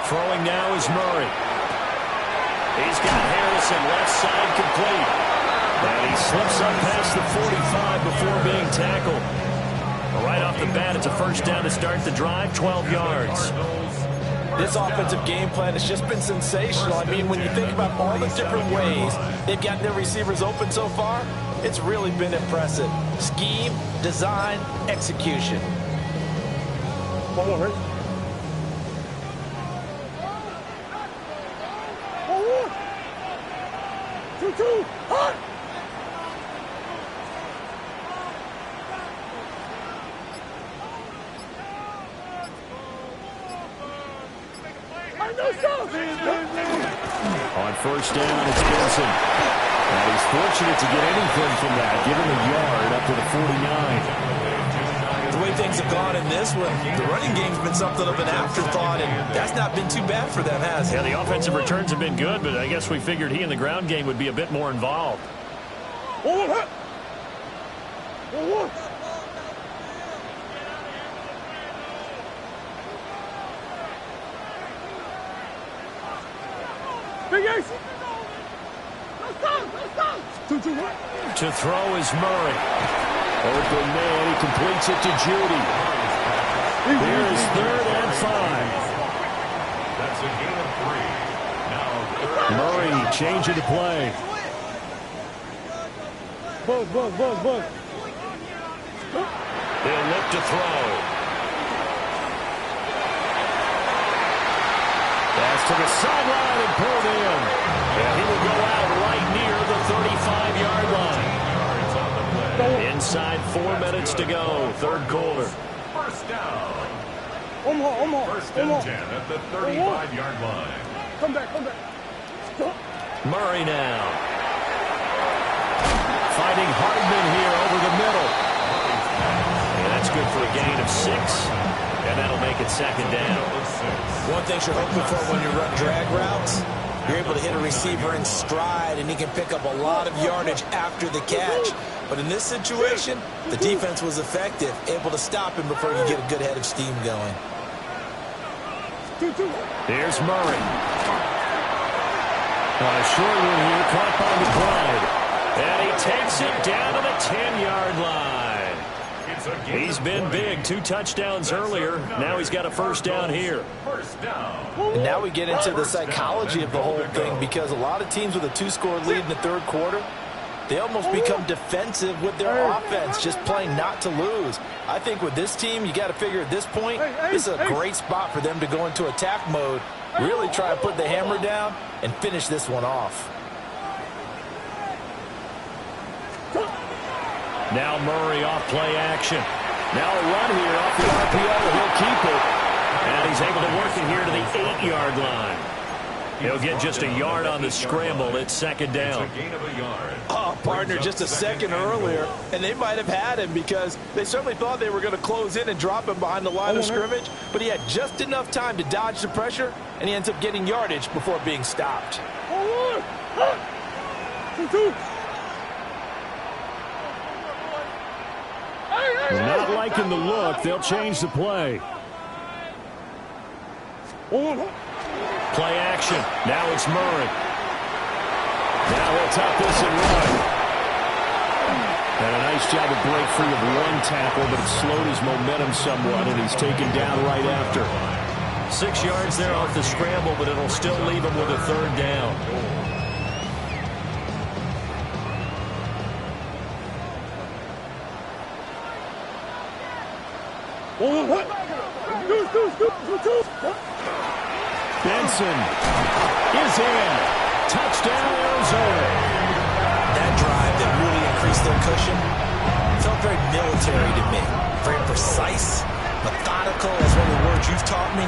Throwing now is Murray. He's got Harrison left side complete. And he slips up past the 45 before being tackled. Right off the bat, it's a first down to start the drive, 12 yards. This offensive game plan has just been sensational. I mean, when you think about all the different ways they've gotten their receivers open so far, it's really been impressive. Scheme, design, execution. One more, right? Hot! On first down, it's Benson. And he's fortunate to get anything from that, given the yard up to the 49. The way things have gone in this one, the running game's been something of an afterthought, and that's not been too bad for them, has it? Yeah, the offensive returns have been good, but I guess we figured he in the ground game would be a bit more involved. To throw is Murray. Open man, he completes it to Judy. Here's 3rd and 5. That's a gain of 3. Now Murray changing to play. Buzz. They'll look to throw. Pass to the sideline and pulled in. And he will go out right near the 35-yard line. Inside 4 minutes to go, 3rd quarter. First down. Omaha. First and 10 at the 35-yard line. Come back. Murray now. Finding Hardman here over the middle. And that's good for a gain of 6. And that'll make it 2nd down. One thing you're hoping for when you run drag routes, you're able to hit a receiver in stride, and he can pick up a lot of yardage after the catch. But in this situation, the defense was effective, able to stop him before you get a good head of steam going. Here's Murray. A short one here, caught by McBride. And he takes it down to the 10-yard line. He's been big. 2 touchdowns earlier. Now he's got a first down here. And now we get into the psychology of the whole thing, because a lot of teams with a 2-score lead in the 3rd quarter, they almost become defensive with their offense, just playing not to lose. I think with this team, you got to figure at this point, this is a great spot for them to go into attack mode, really try to put the hammer down and finish this one off. Now Murray off play action. Now a run here off the RPO. He'll keep it. And he's able to work it here to the 8-yard line. He'll get just a yard on the scramble. It's 2nd down. Oh, partner, just a second earlier, and they might have had him, because they certainly thought they were going to close in and drop him behind the line of scrimmage, but he had just enough time to dodge the pressure, and he ends up getting yardage before being stopped. Not liking the look. They'll change the play. Play action. Now it's Murray. Now he'll top this and run. And a nice job to break free of 1 tackle, but it slowed his momentum somewhat, and he's taken down right after. 6 yards there off the scramble, but it'll still leave him with a 3rd down. Benson is in. Touchdown, Arizona. That drive that really increased their cushion felt very military to me. Very precise, methodical, that's one of the words you've taught me.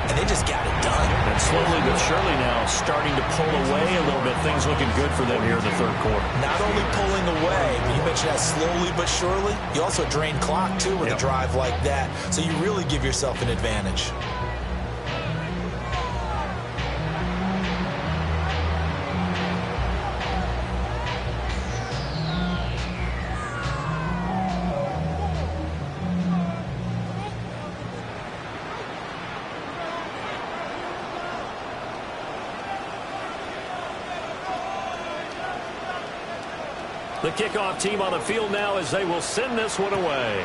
And they just got it done. And slowly but surely now starting to pull away a little bit. Things looking good for them here in the 3rd quarter. Not only pulling away, but you mentioned that slowly but surely. You also drain clock, too, with a drive like that. So you really give yourself an advantage. The kickoff team on the field now as they will send this one away.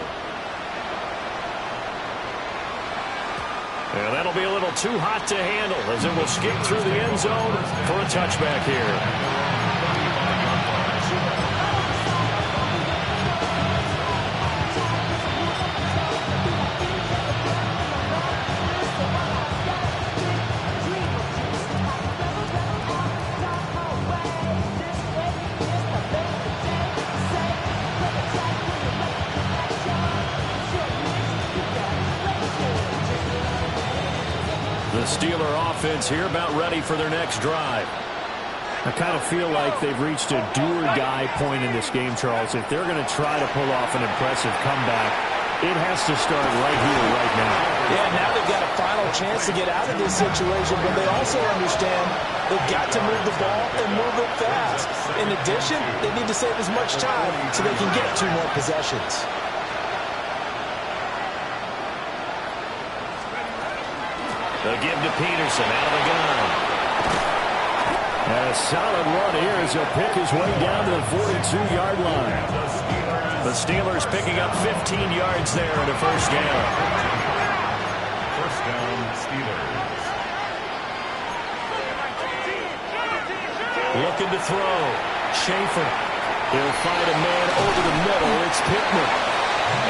And that'll be a little too hot to handle as it will skip through the end zone for a touchback here. The Steeler offense here about ready for their next drive. I kind of feel like they've reached a do-or-die point in this game, Charles. If they're going to try to pull off an impressive comeback, it has to start right here, right now. Yeah, now they've got a final chance to get out of this situation, but they also understand they've got to move the ball and move it fast. In addition, they need to save as much time so they can get 2 more possessions. They'll give to Peterson out of the gun. And a solid run here as he'll pick his way down to the 42-yard line. The Steelers picking up 15 yards there at a first down. Looking to throw. Schaefer. He'll find a man over the middle. It's Pittman.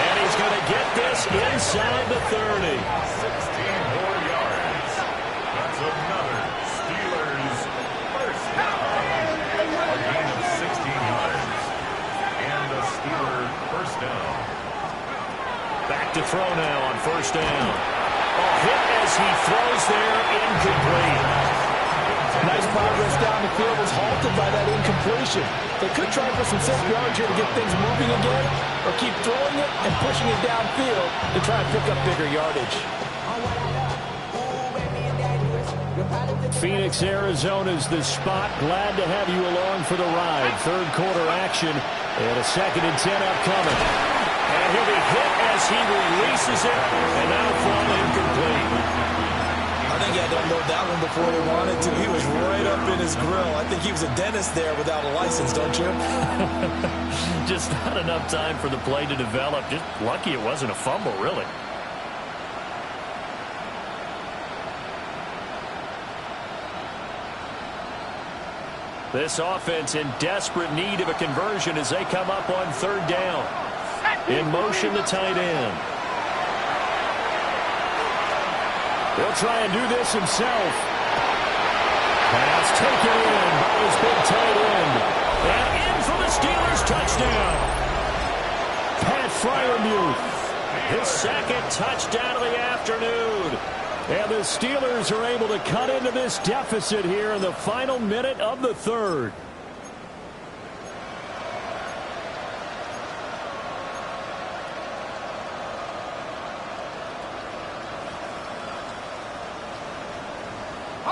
And he's going to get this inside the 30. 16 more yards. That's another Steelers first down. A gain of 16 yards. And a Steeler first down. Back to throw now on first down. A hit as he throws there, incomplete. Nice progress down the field was halted by that incompletion. They could try for some safe yards here to get things moving again, or keep throwing it and pushing it downfield to try and pick up bigger yardage. Phoenix, Arizona's the spot. Glad to have you along for the ride. Third quarter action and a 2nd and 10 upcoming. And he'll be hit as he releases it, and now thrown incomplete. I think he had to unload that one before he wanted to. He was right up in his grill. I think he was a dentist there without a license, don't you? Just not enough time for the play to develop. Just lucky it wasn't a fumble, really. This offense in desperate need of a conversion as they come up on 3rd down. In motion, the tight end. He'll try and do this himself. Pass taken in by his big tight end. And in for the Steelers touchdown. Pat Freiermuth, his 2nd touchdown of the afternoon. And the Steelers are able to cut into this deficit here in the final minute of the 3rd.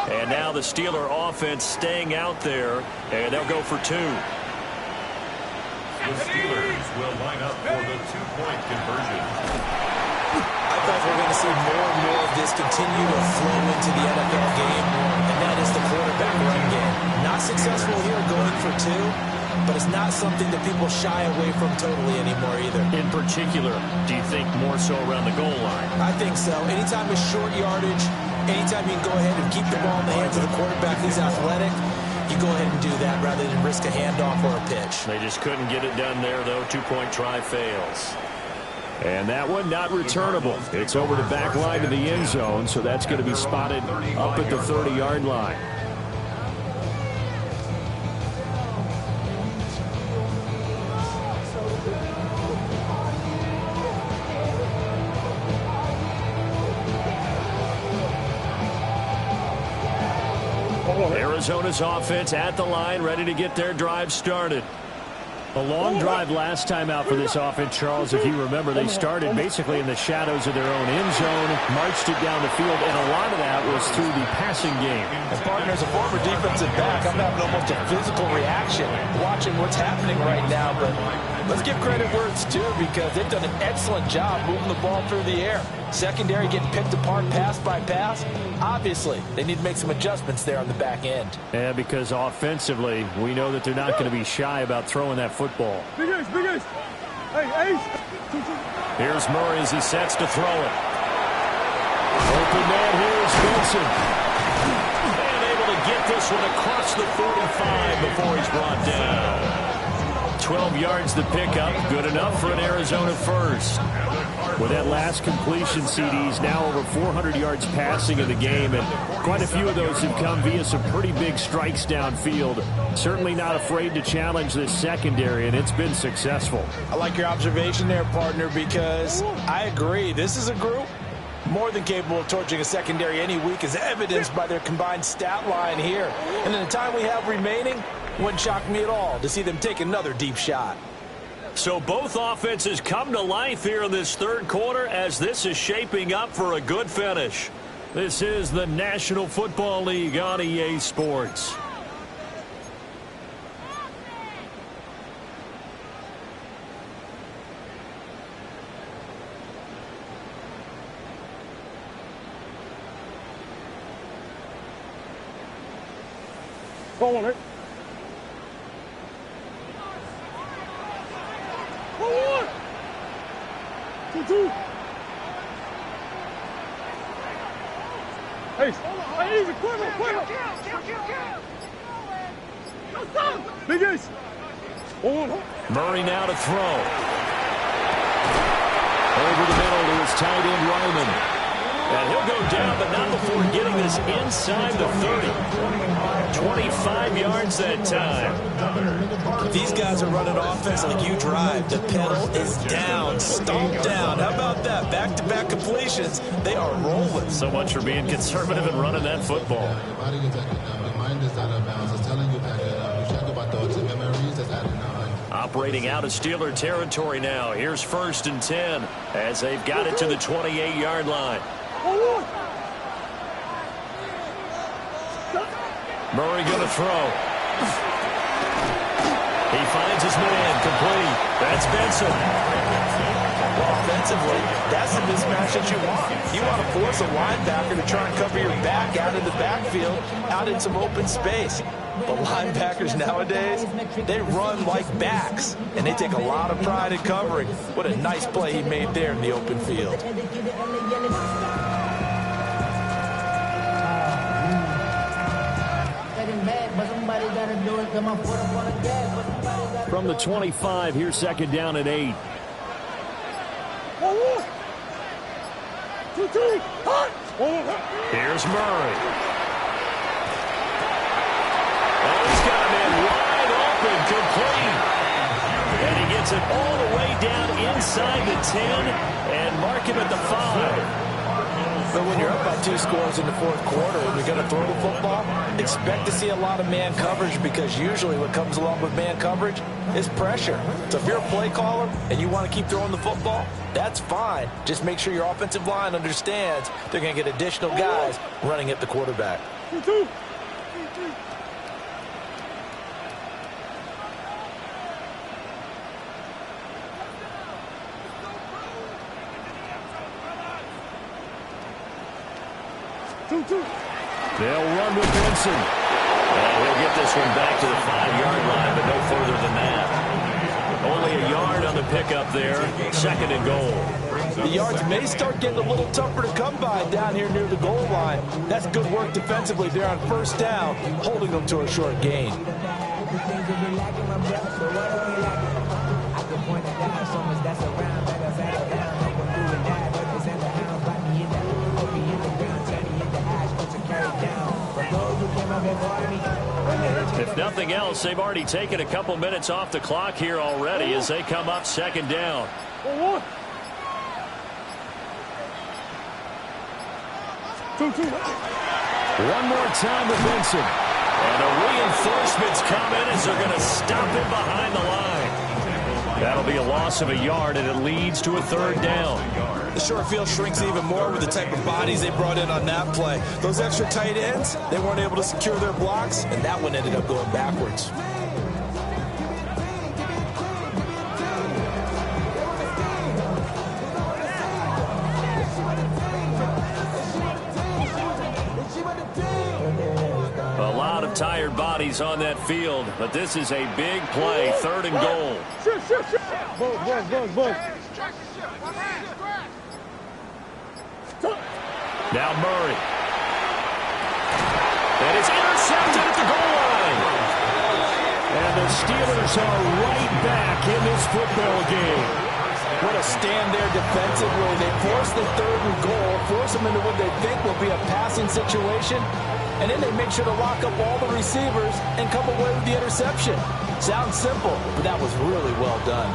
And now the Steeler offense staying out there, and they'll go for 2. The Steelers will line up for the 2-point conversion. I thought we were going to see more and more of this continue to flow into the NFL game, and that is the quarterback run game. Not successful here going for 2, but it's not something that people shy away from totally anymore either. In particular, do you think more so around the goal line? I think so. Anytime it's short yardage, anytime you can go ahead and keep the ball in the hands of the quarterback who's athletic, you go ahead and do that rather than risk a handoff or a pitch. They just couldn't get it done there, though. 2-point try fails. And that one not returnable. It's over the back line to the end zone, so that's going to be spotted up at the 30-yard line. Arizona's offense at the line, ready to get their drive started. A long drive last time out for this offense, Charles. If you remember, they started basically in the shadows of their own end zone, marched it down the field, and a lot of that was through the passing game. And partner, as a former defensive back, I'm having almost a physical reaction watching what's happening right now. But let's give credit where it's due, because they've done an excellent job moving the ball through the air. Secondary getting picked apart pass by pass. Obviously, they need to make some adjustments there on the back end. Yeah, because offensively, we know that they're not going to be shy about throwing that football. Big Ace, Big Ace. Hey, Ace. Here's Murray as he sets to throw it. Open man here is Benson. And able to get this one across the 45 before he's brought down. 12 yards to pick up. Good enough for an Arizona first. With that last completion, CD's now over 400 yards passing in the game, and quite a few of those have come via some pretty big strikes downfield. Certainly not afraid to challenge this secondary, and it's been successful. I like your observation there, partner, because I agree. This is a group more than capable of torching a secondary any week, as evidenced by their combined stat line here. And in the time we have remaining, wouldn't shock me at all to see them take another deep shot. So both offenses come to life here in this 3rd quarter as this is shaping up for a good finish. This is the National Football League on EA Sports. Go on it. Go on. 2-2. Hey, easy, quick. Murray now to throw. Over the middle to his tight end, Ryman. And he'll go down, but not before getting this inside the 30. 25 yards that time. These guys are running offense like you drive. The pedal is down, stomped down. How about that? Back-to-back completions. They are rolling. So much for being conservative and running that football. Operating out of Steeler territory now. Here's 1st and 10 as they've got it to the 28-yard line. Murray going to throw. He finds his man, complete. That's Benson. Well, offensively, that's the mismatch that you want. You want to force a linebacker to try and cover your back out in the backfield, out in some open space. But linebackers nowadays, they run like backs, and they take a lot of pride in covering. What a nice play he made there in the open field. From the 25, here's 2nd down and 8. Here's Murray. Oh, he's got a man wide open, complete. And he gets it all the way down inside the 10 and mark him at the 5. But when you're up by 2 scores in the 4th quarter and you're going to throw the football, expect to see a lot of man coverage, because usually what comes along with man coverage is pressure. So if you're a play caller and you want to keep throwing the football, that's fine. Just make sure your offensive line understands they're going to get additional guys running at the quarterback. They'll run with Benson. And he'll get this one back to the 5-yard line, but no further than that. Only a yard on the pickup there. 2nd and goal. The yards may start getting a little tougher to come by down here near the goal line. That's good work defensively there on 1st down, holding them to a short gain. If nothing else, they've already taken a couple minutes off the clock here already as they come up 2nd down. One more time with Benson. And the reinforcements come in as they're going to stop him behind the line. That'll be a loss of a yard, and it leads to a 3rd down. The short field shrinks even more with the type of bodies they brought in on that play. Those extra tight ends, they weren't able to secure their blocks, and that one ended up going backwards. A lot of tired bodies on that field, but this is a big play, 3rd and goal. Now Murray. And it's intercepted at the goal line. And the Steelers are right back in this football game. What a stand there defensively. They force the 3rd and goal, force them into what they think will be a passing situation, and then they make sure to lock up all the receivers and come away with the interception. Sounds simple, but that was really well done.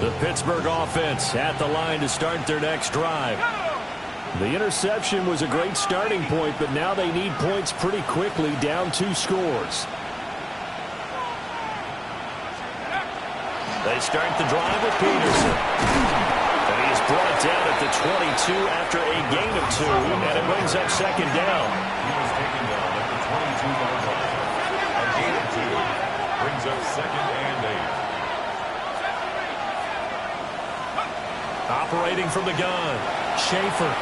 The Pittsburgh offense at the line to start their next drive. The interception was a great starting point, but now they need points pretty quickly, down 2 scores. They start the drive with Peterson. And he's brought down at the 22 after a gain of 2, and it brings up 2nd down. He was taken down at the 22-yard line. A gain of 2 brings up 2nd and 8. Operating from the gun, Schaefer.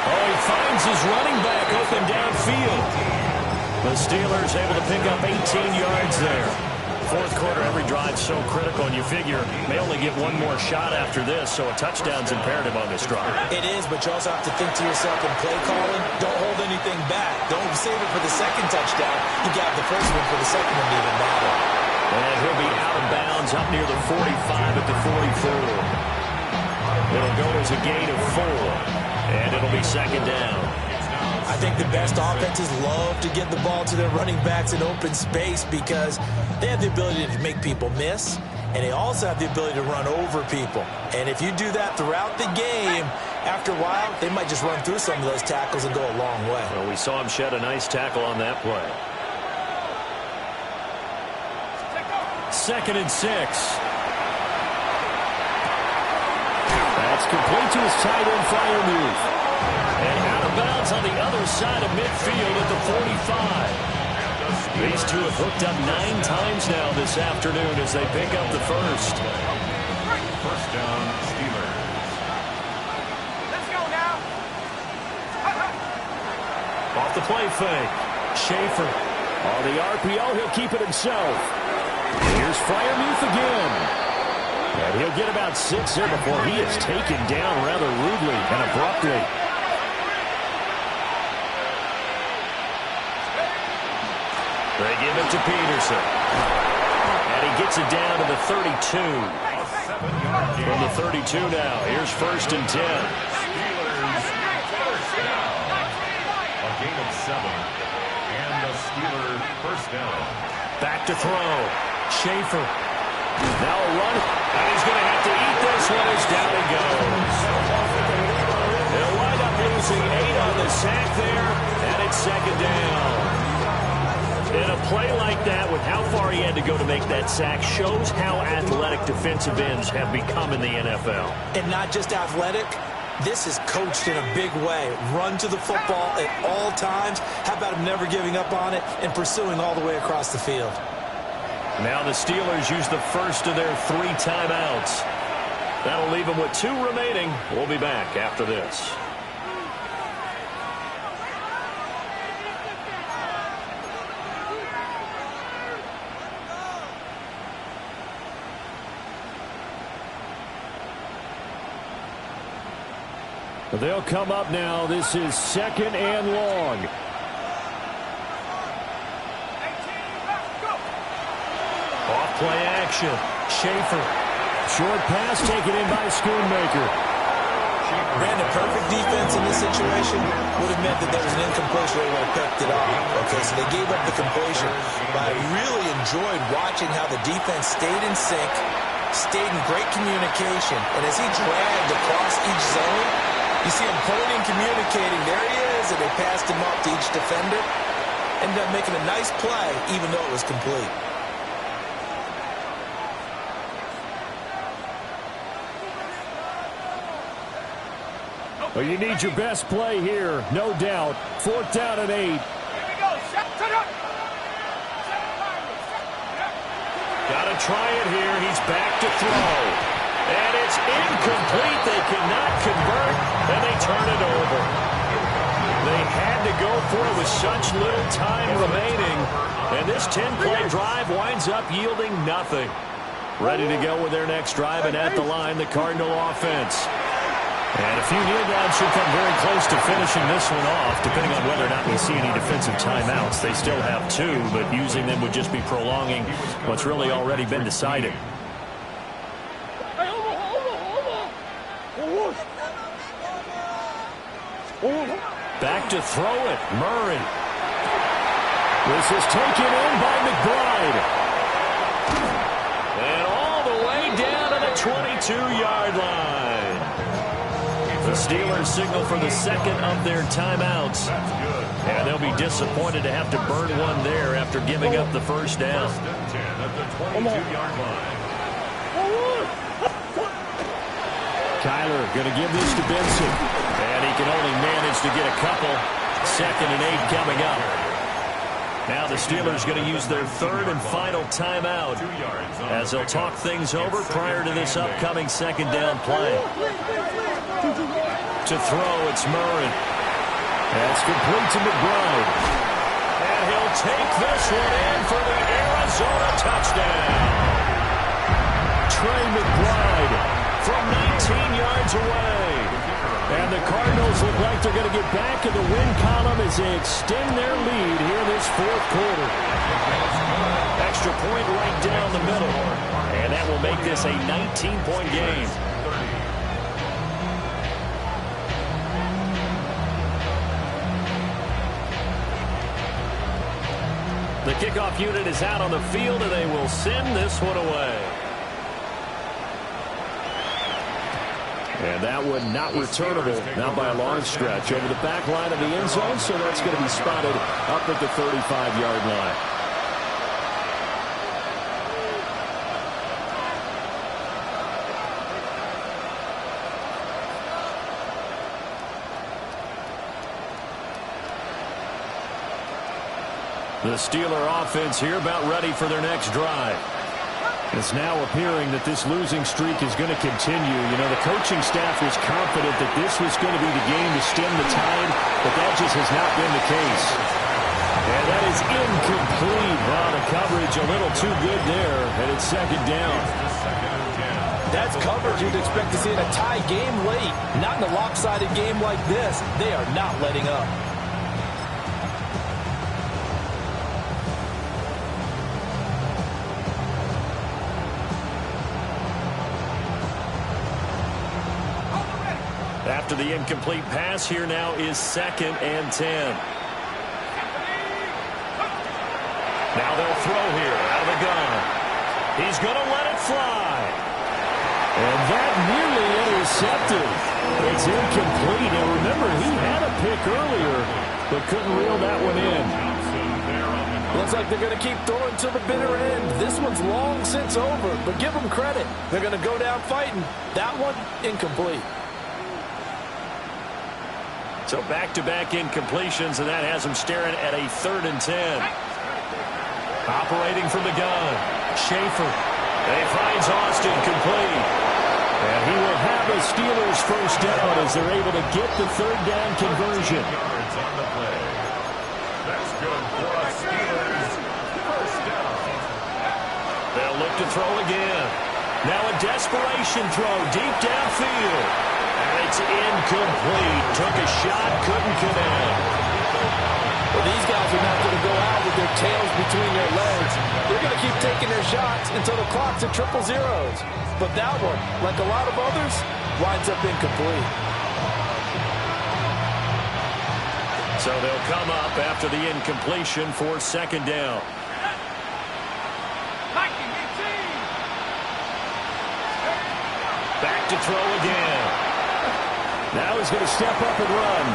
Oh, he finds his running back open downfield. The Steelers able to pick up 18 yards there. Fourth quarter, every drive's so critical, and you figure may only get one more shot after this, so a touchdown's imperative on this drive. It is, but you also have to think to yourself in play calling, don't hold anything back. Don't save it for the second touchdown. You got the first one for the second one to even matter. And he'll be out of bounds up near the 45 at the 44. It'll go as a gain of 4, and it'll be second down. I think the best offenses love to get the ball to their running backs in open space because they have the ability to make people miss, and they also have the ability to run over people. And if you do that throughout the game, after a while, they might just run through some of those tackles and go a long way. Well, we saw him shed a nice tackle on that play. 2nd and 6. That's complete to his tight end, Freiermuth. And out of bounds on the other side of midfield at the 45. These two have hooked up 9 times now this afternoon as they pick up the first. First down, Steelers. Let's go now. Off the play fake. Schaefer. On the RPO, he'll keep it himself. Here's Freiermuth again. And he'll get about 6 there before he is taken down rather rudely and abruptly. They give it to Peterson. And he gets it down to the 32. From the 32 now. Here's 1st and 10. Steelers first down. A gain of 7. And the Steelers first down. Back to throw. Schaefer. Now a run. And he's going to have to eat this one as down he goes. They'll wind up losing 8 on the sack there. And it's second down. And a play like that, with how far he had to go to make that sack, shows how athletic defensive ends have become in the NFL. And not just athletic, this is coached in a big way. Run to the football at all times. How about him never giving up on it and pursuing all the way across the field? Now the Steelers use the first of their 3 timeouts. That'll leave them with 2 remaining. We'll be back after this. They'll come up now. This is 2nd and long. Off play action. Schaefer. Short pass taken in by Schoonmaker. Ran a perfect defense in this situation. Would have meant that there was an incompletion. They would have picked it off. Okay, so they gave up the completion. But I really enjoyed watching how the defense stayed in sync, stayed in great communication. And as he dragged across each zone, you see him pointing, communicating. There he is, and they passed him off to each defender. Ended up making a nice play, even though it was complete. Well, you need your best play here, no doubt. 4th down and 8. Here we go. Shut up. Gotta try it here. He's back to throw. And it's incomplete. They cannot convert, and they turn it over. They had to go for it with such little time remaining. And this 10-play drive winds up yielding nothing. Ready to go with their next drive, and at the line, the Cardinal offense. And a few kneel downs should come very close to finishing this one off, depending on whether or not we see any defensive timeouts. They still have 2, but using them would just be prolonging what's really already been decided. Back to throw it, Murray. This is taken in by McBride. And all the way down to the 22-yard line. The Steelers signal for the 2nd of their timeouts. And they'll be disappointed to have to burn one there after giving up the first down. First and 10 at the 22-yard line. Kyler going to give this to Benson. And he can only manage to get a couple. 2nd and 8 coming up. Now the Steelers going to use their 3rd and final timeout as they'll talk things over prior to this upcoming 2nd down play. To throw, it's Murray. That's complete to McBride. And he'll take this one in for the Arizona touchdown. Trey McBride from 19 yards away. And the Cardinals look like they're going to get back in the win column as they extend their lead here in this fourth quarter. Extra point right down the middle. And that will make this a 19-point game. The kickoff unit is out on the field, and they will send this one away. And that one not returnable, not by a long stretch, over the back line of the end zone, so that's going to be spotted up at the 35-yard line. The Steeler offense here about ready for their next drive. It's now appearing that this losing streak is going to continue. You know, the coaching staff was confident that this was going to be the game to stem the tide, but that just has not been the case. And that is incomplete. Wow, the coverage a little too good there, and it's second down. That's coverage you'd expect to see in a tie game late. Not in a lopsided game like this. They are not letting up. After the incomplete pass, here now is 2nd and 10. Now they'll throw here out of the gun. He's going to let it fly. And that nearly intercepted. It's incomplete. And remember, he had a pick earlier, but couldn't reel that one in. Looks like they're going to keep throwing to the bitter end. This one's long since over, but give them credit. They're going to go down fighting. That one, incomplete. So back-to-back incompletions, and that has him staring at a 3rd and 10. Operating from the gun, Schaefer. And he finds Austin complete. And he will have a Steelers first down as they're able to get the 3rd down conversion. Yards on the play. That's good for a Steelers first down. They'll look to throw again. Now a desperation throw deep downfield. And it's incomplete. Took a shot, couldn't connect. Well, these guys are not going to go out with their tails between their legs. They're going to keep taking their shots until the clock's at 000. But that one, like a lot of others, winds up incomplete. So they'll come up after the incompletion for 2nd down. Back to throw again. Now he's going to step up and run.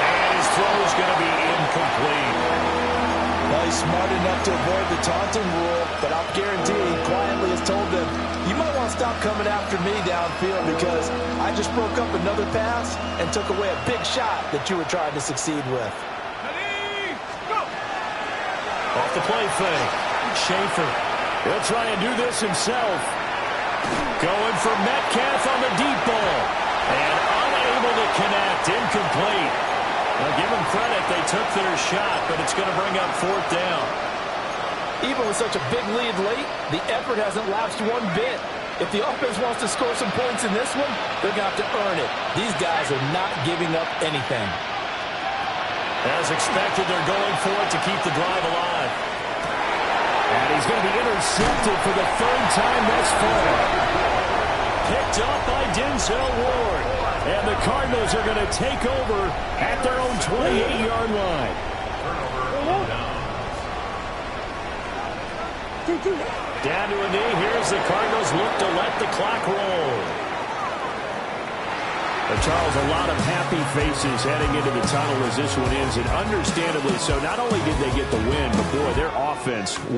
And his throw is going to be incomplete. Well, he's smart enough to avoid the taunting rule, but I'll guarantee he quietly has told them, you might want to stop coming after me downfield because I just broke up another pass and took away a big shot that you were trying to succeed with. Ready, go! Off the play fake. Schaefer. He'll try and do this himself. Going for Metcalf on the deep ball. And unable to connect. Incomplete. Now give them credit. They took their shot, but it's going to bring up 4th down. Even with such a big lead late, the effort hasn't lapsed one bit. If the offense wants to score some points in this one, they're going to have to earn it. These guys are not giving up anything. As expected, they're going for it to keep the drive alive. And he's going to be intercepted for the 3rd time thus far. Picked up by Denzel Ward. And the Cardinals are going to take over at their own 28-yard line. Down to a knee. Here's the Cardinals look to let the clock roll. And Charles, a lot of happy faces heading into the tunnel as this one ends, and understandably so. Not only did they get the win, but boy, their offense was